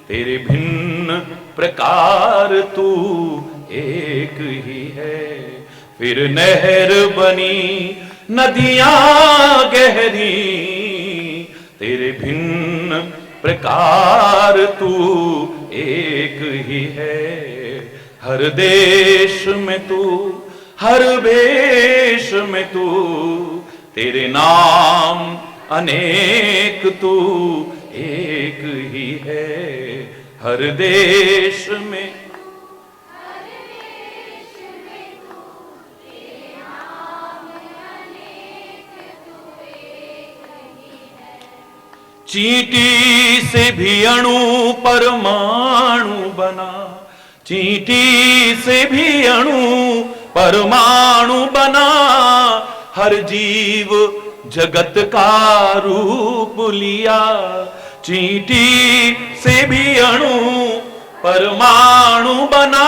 S2: तेरे भिन्न प्रकार तू एक ही है। फिर नहर बनी नदियां गहरी, तेरे भिन्न प्रकार तू एक ही है। हर देश में तू, हर वेश में तू, तेरे नाम अनेक तू एक ही है। हर देश में, चींटी से भी अणु परमाणु बना, चींटी से भी अणु परमाणु बना। हर जीव जगत का रूप लिया, चींटी से भी अणु परमाणु बना।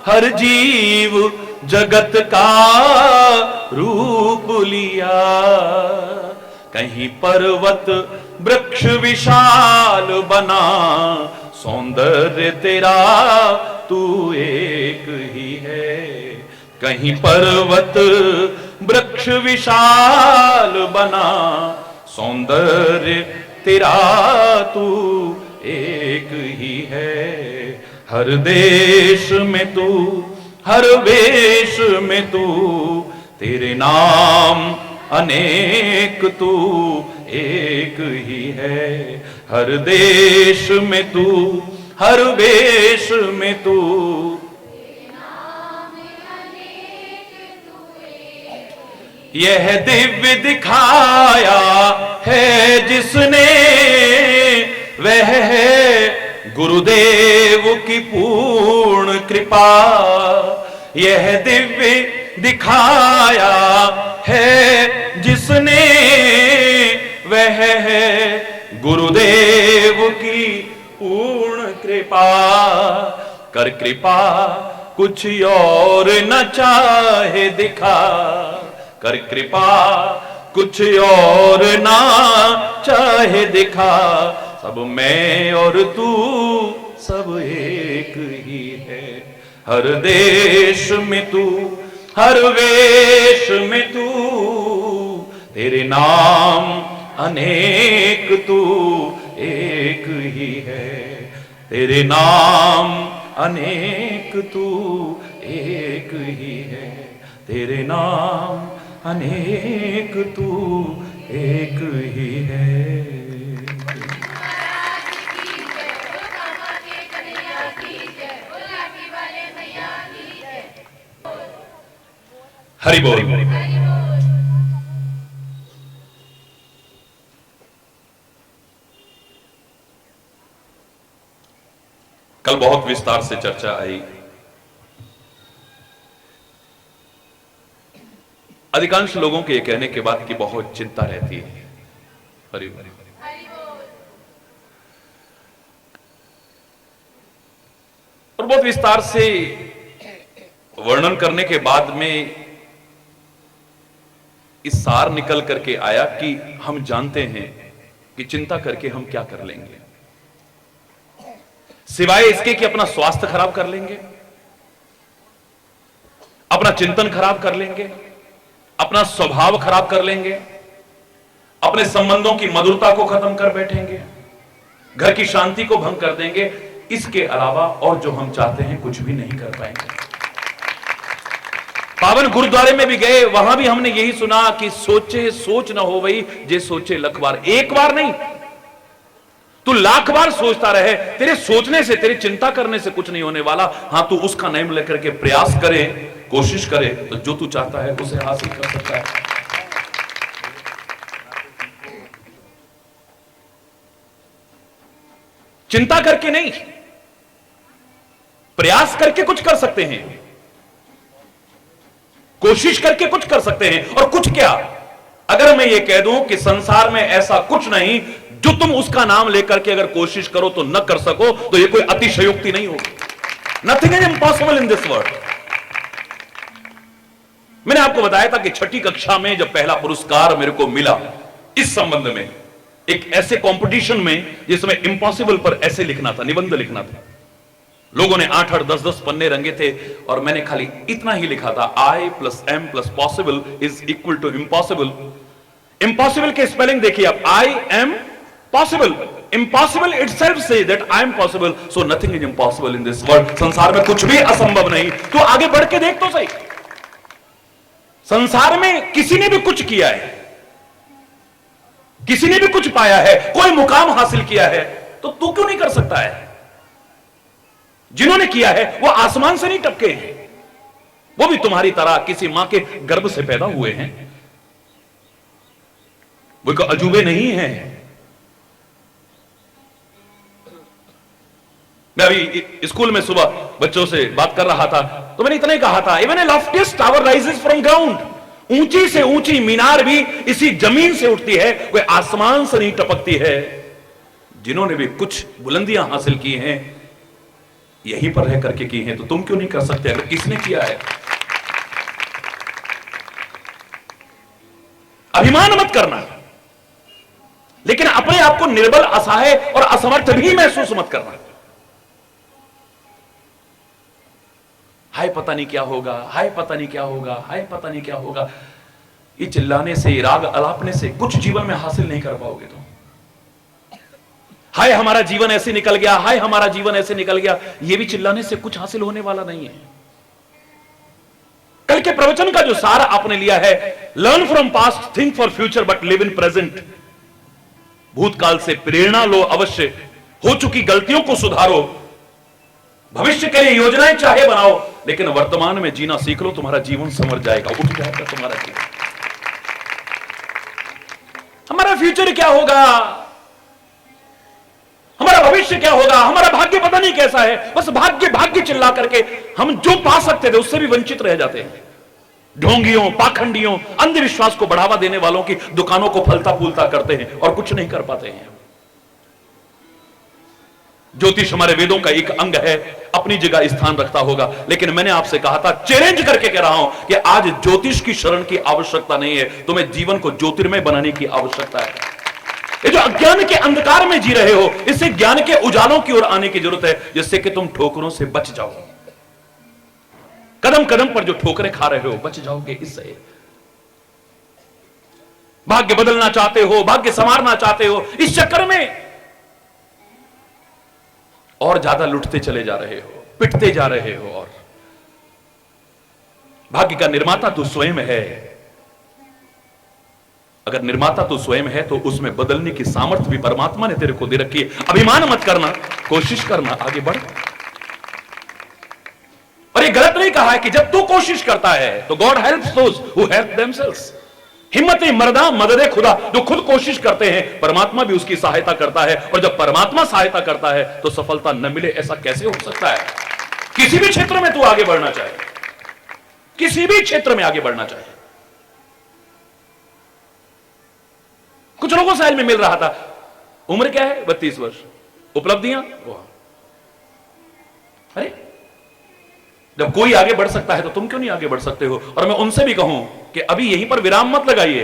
S2: हर जीव जगत का रूप लिया। कहीं पर्वत वृक्ष विशाल बना, सौंदर्य तेरा तू एक ही है। कहीं पर्वत वृक्ष विशाल बना, सौंदर्य तेरा तू एक ही है। हर देश में तू, हर वेश में तू, तेरे नाम अनेक तू एक ही है। हर देश में तू, हर वेश में तू। यह दिव्य दिखाया है जिसने, वह है गुरुदेव की पूर्ण कृपा। यह दिव्य दिखाया है जिसने, वह है गुरुदेव की पूर्ण कृपा। कर कृपा कुछ और न चाहे दिखा, कर कृपा कुछ और ना चाहे दिखा। सब मैं और तू सब एक ही है, हर देश में तू हर वेश में तू। तेरे नाम अनेक तू एक ही है, तेरे नाम अनेक तू एक ही है। तेरे नाम अनेक तू एक ही है। हरि बोल। कल बहुत विस्तार से चर्चा आई। अधिकांश लोगों के ये कहने के बाद कि बहुत चिंता रहती है। हरि बोल। और बहुत विस्तार से वर्णन करने के बाद में इस सार निकल करके आया कि हम जानते हैं कि चिंता करके हम क्या कर लेंगे, सिवाय इसके कि अपना स्वास्थ्य खराब कर लेंगे, अपना चिंतन खराब कर लेंगे, अपना स्वभाव खराब कर लेंगे, अपने संबंधों की मधुरता को खत्म कर बैठेंगे, घर की शांति को भंग कर देंगे। इसके अलावा और जो हम चाहते हैं कुछ भी नहीं कर पाएंगे। पावन गुरुद्वारे में भी गए, वहां भी हमने यही सुना कि सोचे सोच ना हो वही जे सोचे लख बार। एक बार नहीं, तू लाख बार सोचता रहे, तेरे सोचने से तेरे चिंता करने से कुछ नहीं होने वाला। हां, तू उसका नाम लेकर के प्रयास करे, कोशिश करे, तो जो तू चाहता है उसे हासिल कर सकता है। चिंता करके नहीं, प्रयास करके कुछ कर सकते हैं, कोशिश करके कुछ कर सकते हैं। और कुछ क्या, अगर मैं ये कह दूं कि संसार में ऐसा कुछ नहीं जो तुम उसका नाम लेकर के अगर कोशिश करो तो न कर सको, तो ये कोई अतिशयोक्ति नहीं होगी। Nothing is impossible in this world. मैंने आपको बताया था कि छठी कक्षा में जब पहला पुरस्कार मेरे को मिला इस संबंध में, एक ऐसे कंपटीशन में जिसमें इम्पॉसिबल पर ऐसे लिखना था, निबंध लिखना था। लोगों ने 8-8, 10-10 पन्ने रंगे थे और मैंने खाली इतना ही लिखा था, I + M + possible is equal to impossible। Impossible के स्पेलिंग देखिए आप, I am possible, impossible itself say that I am possible, so nothing is impossible in this world। संसार में कुछ भी असंभव नहीं। तो आगे बढ़ के देख तो सही, संसार में किसी ने भी कुछ किया है, किसी ने भी कुछ पाया है, कोई मुकाम हासिल किया है, तो तू क्यों नहीं कर सकता है? जिन्होंने किया है वो आसमान से नहीं टपके हैं, वो भी तुम्हारी तरह किसी मां के गर्भ से पैदा हुए हैं, वो कोई अजूबे नहीं है। मैं अभी स्कूल में सुबह बच्चों से बात कर रहा था तो मैंने इतना ही कहा था, even a loftiest tower rises from ground. ऊंची से ऊंची मीनार भी इसी जमीन से उठती है, कोई आसमान से नहीं टपकती है। जिन्होंने भी कुछ बुलंदियां हासिल की हैं यहीं पर रह करके की हैं, तो तुम क्यों नहीं कर सकते अगर किसने किया है? अभिमान मत करना, लेकिन अपने आप को निर्बल, असहाय और असमर्थ भी महसूस मत करना। हाय पता नहीं क्या होगा, हाय पता नहीं क्या होगा, हाय पता नहीं क्या होगा, ये चिल्लाने से, राग अलापने से कुछ जीवन में हासिल नहीं कर पाओगे। तो हाय हमारा जीवन ऐसे निकल गया, हाय हमारा जीवन ऐसे निकल गया, ये भी चिल्लाने से कुछ हासिल होने वाला नहीं है। कल के प्रवचन का जो सार आपने लिया है, learn from past, think for future but live in present. भूतकाल से प्रेरणा लो अवश्य, हो चुकी गलतियों को सुधारो, भविष्य के लिए योजनाएं चाहे बनाओ, लेकिन वर्तमान में जीना सीख लो, तुम्हारा जीवन संवर जाएगा, उठ जाएगा तुम्हारा जीवन। हमारा फ्यूचर क्या होगा, हमारा भविष्य क्या होगा, हमारा भाग्य पता नहीं कैसा है, बस भाग्य भाग्य चिल्ला करके हम जो पा सकते थे उससे भी वंचित रह जाते हैं। ढोंगियों, पाखंडियों, अंधविश्वास को बढ़ावा देने वालों की दुकानों को फलता फूलता करते हैं और कुछ नहीं कर पाते हैं। ज्योतिष हमारे वेदों का एक अंग है, अपनी जगह स्थान रखता होगा, लेकिन मैंने आपसे कहा था, चैलेंज करके कह रहा हूं कि आज ज्योतिष की शरण की आवश्यकता नहीं है, तुम्हें जीवन को ज्योतिर्मय बनाने की आवश्यकता है। ये जो अज्ञान के अंधकार में जी रहे हो, इससे ज्ञान के उजालों की ओर आने की जरूरत है, जिससे कि तुम ठोकरों से बच जाओ। कदम कदम पर जो ठोकरें खा रहे हो, बच जाओगे इससे। भाग्य बदलना चाहते हो, भाग्य संवारना चाहते हो, इस चक्कर में और ज्यादा लुटते चले जा रहे हो, पिटते जा रहे हो। और भाग्य का निर्माता तू स्वयं है। अगर निर्माता तू स्वयं है तो उसमें बदलने की सामर्थ्य भी परमात्मा ने तेरे को दे रखी है। अभिमान मत करना, कोशिश करना, आगे बढ़। और ये गलत नहीं कहा है कि जब तू कोशिश करता है तो God helps those who help themselves. हिम्मत मर्दा मदद खुदा, जो खुद कोशिश करते हैं परमात्मा भी उसकी सहायता करता है। और जब परमात्मा सहायता करता है तो सफलता न मिले ऐसा कैसे हो सकता है। किसी भी क्षेत्र में तू आगे बढ़ना चाहे, किसी भी क्षेत्र में आगे बढ़ना चाहे। कुछ लोगों से में मिल रहा था, उम्र क्या है 32 वर्ष, उपलब्धियां, अरे जब कोई आगे बढ़ सकता है तो तुम क्यों नहीं आगे बढ़ सकते हो। और मैं उनसे भी कहूं कि अभी यहीं पर विराम मत लगाइए,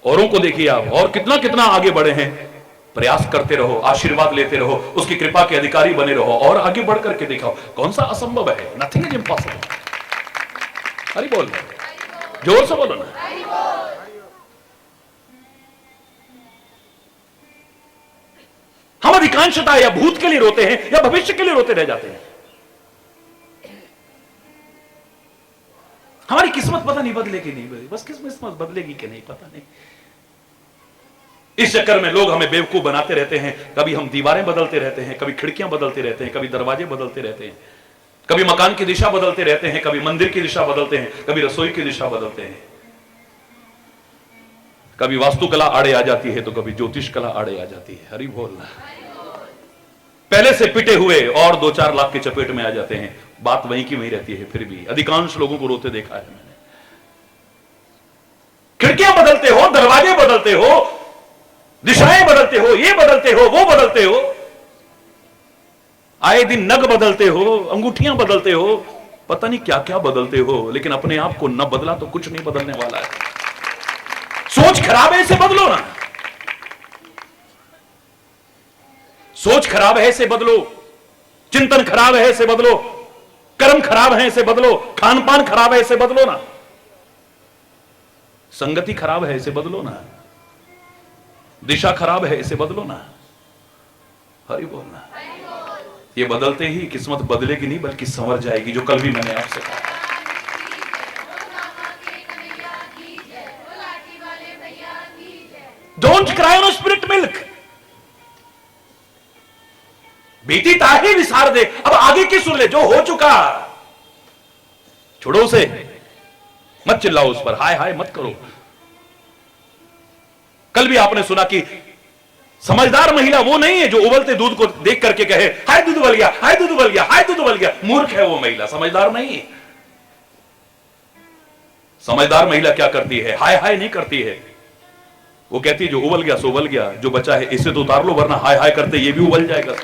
S2: औरों को देखिए आप, और कितना कितना आगे बढ़े हैं। प्रयास करते रहो, आशीर्वाद लेते रहो, उसकी कृपा के अधिकारी बने रहो और आगे बढ़ करके दिखाओ। कौन सा असंभव है, नथिंग इज इम्पॉसिबल। अरे बोल, जोर से बोलो ना। हम अधिकांशतः या भूत के लिए रोते हैं या भविष्य के लिए रोते रह जाते हैं। हमारी किस्मत पता नहीं बदलेगी नहीं, बस किस्मत बदलेगी कि नहीं पता नहीं। इस चक्कर में लोग हमें बेवकूफ बनाते रहते हैं। कभी हम दीवारें बदलते रहते हैं, कभी खिड़कियां बदलते रहते हैं, कभी दरवाजे बदलते रहते हैं, कभी मकान की दिशा बदलते रहते हैं, कभी मंदिर की दिशा बदलते हैं, कभी रसोई की दिशा बदलते हैं, कभी वास्तुकला आड़े आ जाती है तो कभी ज्योतिष कला आड़े आ जाती है। हरि बोलना। पहले से पिटे हुए और 2-4 लाख की चपेट में आ जाते हैं, बात वहीं की वहीं रहती है। फिर भी अधिकांश लोगों को रोते देखा है मैंने। खिड़कियां बदलते हो, दरवाजे बदलते हो, दिशाएं बदलते हो, ये बदलते हो, वो बदलते हो, आए दिन नग बदलते हो, अंगूठियां बदलते हो, पता नहीं क्या क्या बदलते हो, लेकिन अपने आप को न बदला तो कुछ नहीं बदलने वाला है। सोच खराब है, इसे बदलो ना। सोच खराब है, इसे बदलो। चिंतन खराब है, इसे बदलो। कर्म खराब है, इसे बदलो। खान पान खराब है, इसे बदलो ना। संगति खराब है, इसे बदलो ना। दिशा खराब है, इसे बदलो ना। हरि बोलना। ये बदलते ही किस्मत बदलेगी नहीं बल्कि संवर जाएगी, जो कल भी मैंने आपसे कहा। Don't cry on spirit milk. बीती ताही विसार दे, अब आगे की सुन ले। जो हो चुका छोड़ो उसे, मत चिल्लाओ उस पर, हाय हाय मत करो। कल भी आपने सुना कि समझदार महिला वो नहीं है जो उबलते दूध को देख करके कहे हाय दूध उबल गया, हाय दूध उबल गया, हाय दूध उबल गया। मूर्ख है वो महिला, समझदार नहीं है। समझदार महिला क्या करती है, हाय हाय नहीं करती है। वो कहती है जो उबल गया सो उबल गया, जो बचा है इसे तो उतार लो, वरना हाय हाय करते ये भी उबल जाएगा।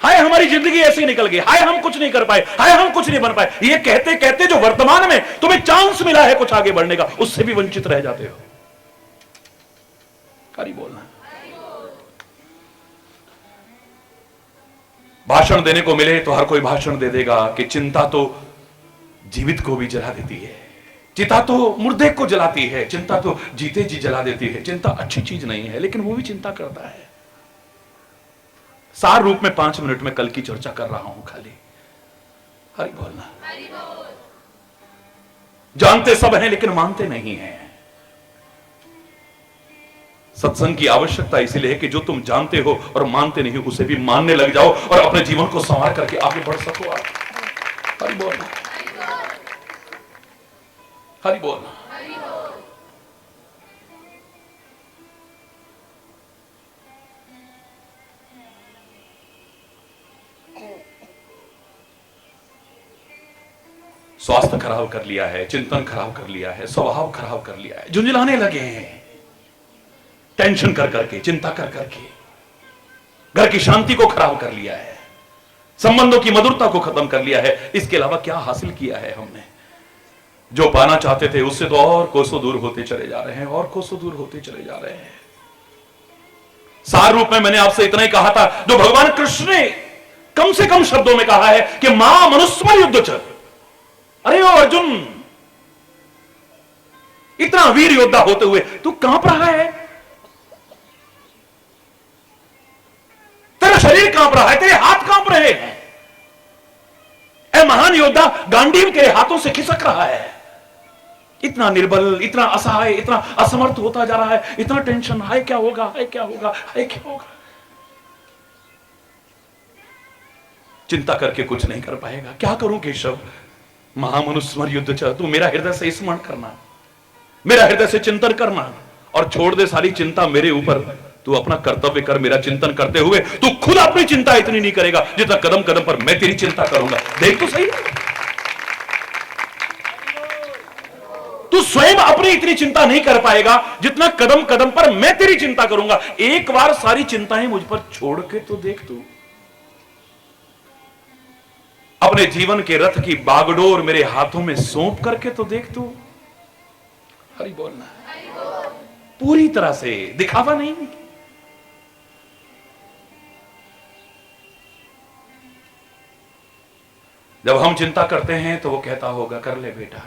S2: हाय हमारी जिंदगी ऐसी निकल गई, हाय हम कुछ नहीं कर पाए, हाय हम कुछ नहीं बन पाए। ये कहते कहते जो वर्तमान में तुम्हें चांस मिला है कुछ आगे बढ़ने का, उससे भी वंचित रह जाते हो। हरि बोलना। भाषण देने को मिले तो हर कोई भाषण दे देगा कि चिंता तो जीवित को भी जला देती है, चिता तो मुर्दे को जलाती है, चिंता तो जीते जी जला देती है। चिंता अच्छी चीज नहीं है, लेकिन वो भी चिंता करता है। सार रूप में 5 मिनट में कल की चर्चा कर रहा हूं खाली। हरि बोलना। जानते सब हैं लेकिन मानते नहीं हैं। सत्संग की आवश्यकता इसीलिए है कि जो तुम जानते हो और मानते नहीं उसे भी मानने लग जाओ और अपने जीवन को संवार करके आगे बढ़ सको आप। हरि बोल, हरि बोल। स्वास्थ्य खराब कर लिया है, चिंतन खराब कर लिया है, स्वभाव खराब कर लिया है, झुंझलाने लगे हैं टेंशन कर करके, चिंता कर करके, घर की शांति को खराब कर लिया है, संबंधों की मधुरता को खत्म कर लिया है। इसके अलावा क्या हासिल किया है हमने? जो पाना चाहते थे उससे तो और कोसों दूर होते चले जा रहे हैं, और कोसों दूर होते चले जा रहे हैं। सार रूप में मैंने आपसे इतना ही कहा था, जो भगवान कृष्ण ने कम से कम शब्दों में कहा है कि मां मनुस्मर युद्ध च। अरे ओ अर्जुन, इतना वीर योद्धा होते हुए तू कांप रहा है, तेरा शरीर कांप रहा है, तेरे हाथ कांप रहे हैं। ए महान योद्धा, गांडीव तेरे हाथों से खिसक रहा है। इतना निर्बल, इतना असहाय, इतना असमर्थ होता जा रहा है, इतना टेंशन, हाय क्या होगा, हाय क्या होगा, हाय क्या होगा। चिंता करके कुछ नहीं कर पाएगा। क्या करूं केशव? महामनुस्मर युद्ध च, तू मेरा हृदय से स्मरण करना, मेरा हृदय से चिंतन करना और छोड़ दे सारी चिंता मेरे ऊपर। तू अपना कर्तव्य कर, मेरा चिंतन करते हुए तू खुद अपनी चिंता इतनी नहीं करेगा जितना कदम कदम पर मैं तेरी चिंता करूंगा। देख तो सही, तू स्वयं अपनी इतनी चिंता नहीं कर पाएगा जितना कदम कदम पर मैं तेरी चिंता करूंगा। एक बार सारी चिंताएं मुझ पर छोड़ के तो देख, तू अपने जीवन के रथ की बागडोर मेरे हाथों में सौंप करके तो देख। तू हरि बोलना, पूरी तरह से दिखावा नहीं। जब हम चिंता करते हैं तो वो कहता होगा, कर ले बेटा,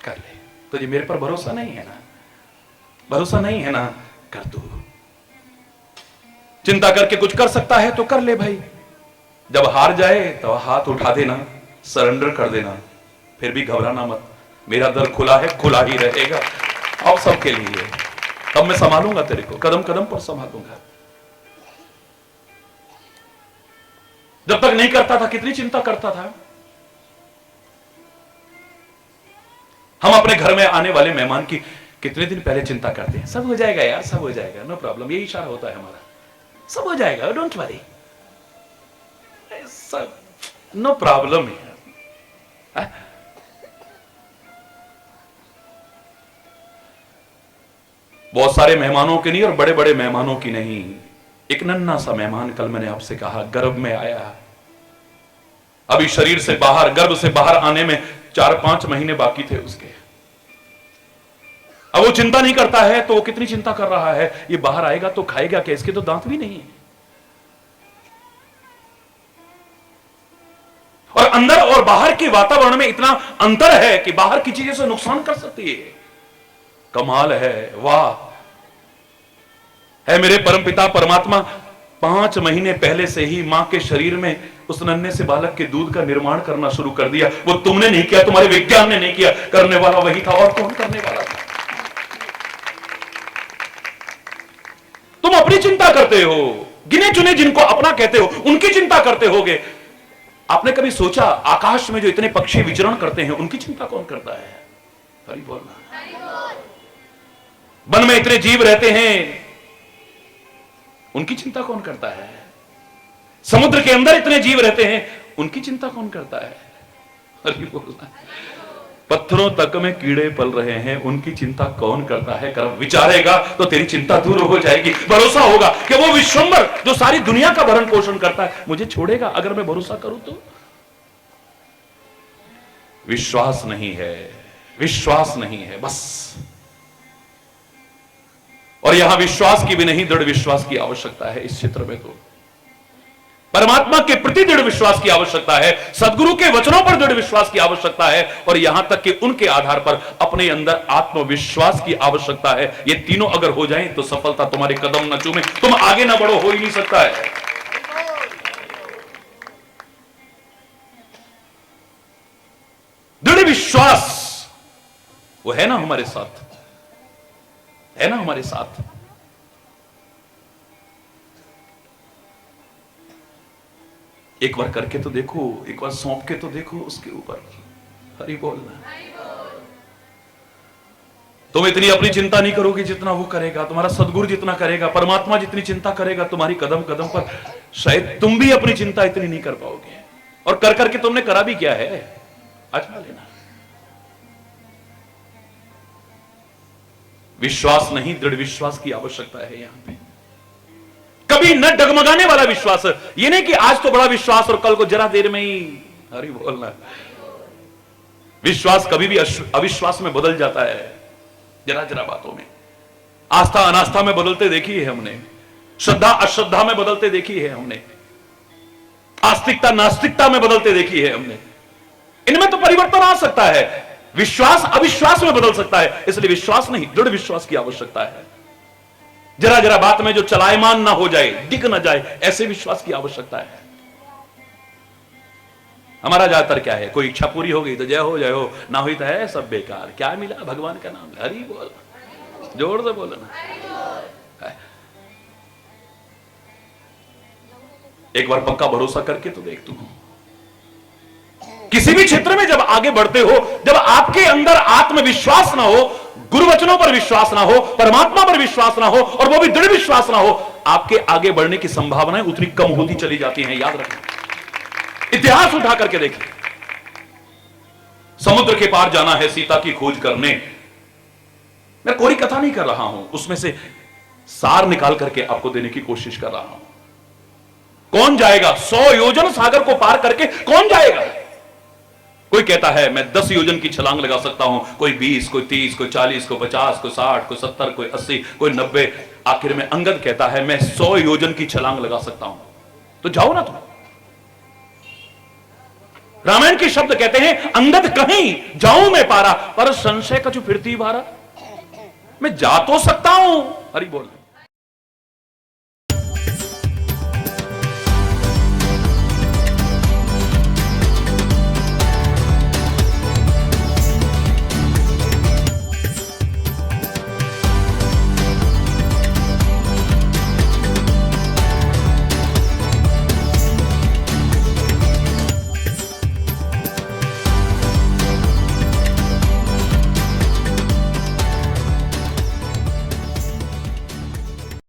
S2: कर ले, तुझे मेरे पर भरोसा नहीं है ना, भरोसा नहीं है ना, कर तू। चिंता करके कुछ कर सकता है तो कर ले भाई। जब हार जाए तो हाथ उठा देना, सरेंडर कर देना, फिर भी घबराना मत। मेरा दर खुला है, खुला ही रहेगा अब सबके लिए। अब मैं संभालूंगा तेरे को, कदम कदम पर संभालूंगा। जब तक नहीं करता था कितनी चिंता करता था। हम अपने घर में आने वाले मेहमान की कितने दिन पहले चिंता करते हैं, सब हो जाएगा यार, सब हो जाएगा, नो प्रॉब्लम। यही इशारा होता है हमारा, सब हो जाएगा, डोंट वरी, सब नो प्रॉब्लम है। बहुत सारे मेहमानों की नहीं और बड़े बड़े मेहमानों की नहीं, एक नन्हा सा मेहमान, कल मैंने आपसे कहा, गर्भ में आया, अभी शरीर से बाहर, गर्भ से बाहर आने में 4-5 महीने बाकी थे उसके। अब वो चिंता नहीं करता है तो वो कितनी चिंता कर रहा है, ये बाहर आएगा तो खाएगा क्या, इसके तो दांत भी नहीं है। और अंदर और बाहर के वातावरण में इतना अंतर है कि बाहर की चीजें से नुकसान कर सकती है। कमाल है, वाह है मेरे परमपिता परमात्मा। 5 महीने पहले से ही मां के शरीर में उस नन्हे से बालक के दूध का निर्माण करना शुरू कर दिया। वो तुमने नहीं किया, तुम्हारे विज्ञान ने नहीं किया, करने वाला वही था। और कौन करने वाला था? तुम अपनी चिंता करते हो, गिने चुने जिनको अपना कहते हो उनकी चिंता करते होगे। आपने कभी सोचा आकाश में जो इतने पक्षी विचरण करते हैं उनकी चिंता कौन करता है? हरि बोलना। वन में इतने जीव रहते हैं, उनकी चिंता कौन करता है? समुद्र के अंदर इतने जीव रहते हैं, उनकी चिंता कौन करता है? हरि बोलना। पत्थरों तक में कीड़े पल रहे हैं, उनकी चिंता कौन करता है? कर विचारेगा तो तेरी चिंता दूर हो जाएगी। भरोसा होगा कि वो विश्वंभर जो सारी दुनिया का भरण पोषण करता है मुझे छोड़ेगा अगर मैं भरोसा करूं तो। विश्वास नहीं है, विश्वास नहीं है बस। और यहां विश्वास की भी नहीं, दृढ़ विश्वास की आवश्यकता है। इस क्षेत्र में तो परमात्मा के प्रति दृढ़ विश्वास की आवश्यकता है, सदगुरु के वचनों पर दृढ़ विश्वास की आवश्यकता है, और यहां तक कि उनके आधार पर अपने अंदर आत्मविश्वास की आवश्यकता है। ये तीनों अगर हो जाएं तो सफलता तुम्हारे कदम न चूमे, तुम आगे ना बढ़ो, हो ही नहीं सकता है। दृढ़ विश्वास वो है ना हमारे साथ, है ना हमारे साथ। एक बार करके तो देखो, एक बार सौंप के तो देखो उसके ऊपर। हरि बोलना। तुम इतनी अपनी चिंता नहीं करोगे जितना वो करेगा, तुम्हारा सदगुरु जितना करेगा, परमात्मा जितनी चिंता करेगा तुम्हारी कदम कदम पर, शायद तुम भी अपनी चिंता इतनी नहीं कर पाओगे। और कर करके तुमने करा भी क्या है, आजमा लेना। विश्वास नहीं, दृढ़ विश्वास की आवश्यकता है यहां पे। कभी न डगमगाने वाला विश्वास, ये नहीं कि आज तो बड़ा विश्वास और कल को जरा देर में ही, हरि बोलना। विश्वास कभी भी अविश्वास में बदल जाता है, जरा जरा बातों में। आस्था अनास्था में बदलते देखी है हमने, श्रद्धा अश्रद्धा में बदलते देखी है हमने, आस्तिकता नास्तिकता में बदलते देखी है हमने। इनमें तो परिवर्तन आ सकता है, विश्वास अविश्वास में बदल सकता है। इसलिए विश्वास नहीं, दृढ़ विश्वास की आवश्यकता है। जरा जरा बात में जो चलायमान ना हो जाए, डिग ना जाए, ऐसे विश्वास की आवश्यकता है। हमारा ज्यादातर क्या है, कोई इच्छा पूरी हो गई तो जय हो, ना हुई तो है सब बेकार। क्या मिला, भगवान का नाम, हरि बोल, जोर से बोलना। एक बार पक्का भरोसा करके तो देख तू। किसी भी क्षेत्र में जब आगे बढ़ते हो, जब आपके अंदर आत्मविश्वास ना हो, गुरु वचनों पर विश्वास ना हो, परमात्मा पर विश्वास ना हो, और वो भी दृढ़ विश्वास ना हो, आपके आगे बढ़ने की संभावनाएं उतनी कम होती चली जाती हैं। याद रखना, इतिहास उठा करके देखिए। समुद्र के पार जाना है सीता की खोज करने। मैं कोई कथा नहीं कर रहा हूं, उसमें से सार निकाल करके आपको देने की कोशिश कर रहा हूं। कौन जाएगा 100 योजन सागर को पार करके, कौन जाएगा? कोई कहता है मैं 10 योजन की छलांग लगा सकता हूं, कोई 20, कोई 30, कोई 40, कोई 50, कोई 60, कोई 70, कोई 80, कोई 90। आखिर में अंगद कहता है मैं 100 योजन की छलांग लगा सकता हूं। तो जाओ ना तुम। रामायण के शब्द कहते हैं अंगद कहीं जाऊं मैं पारा, पर संशय कछु फिरती भारा। मैं जा तो सकता हूं, हरि बोल।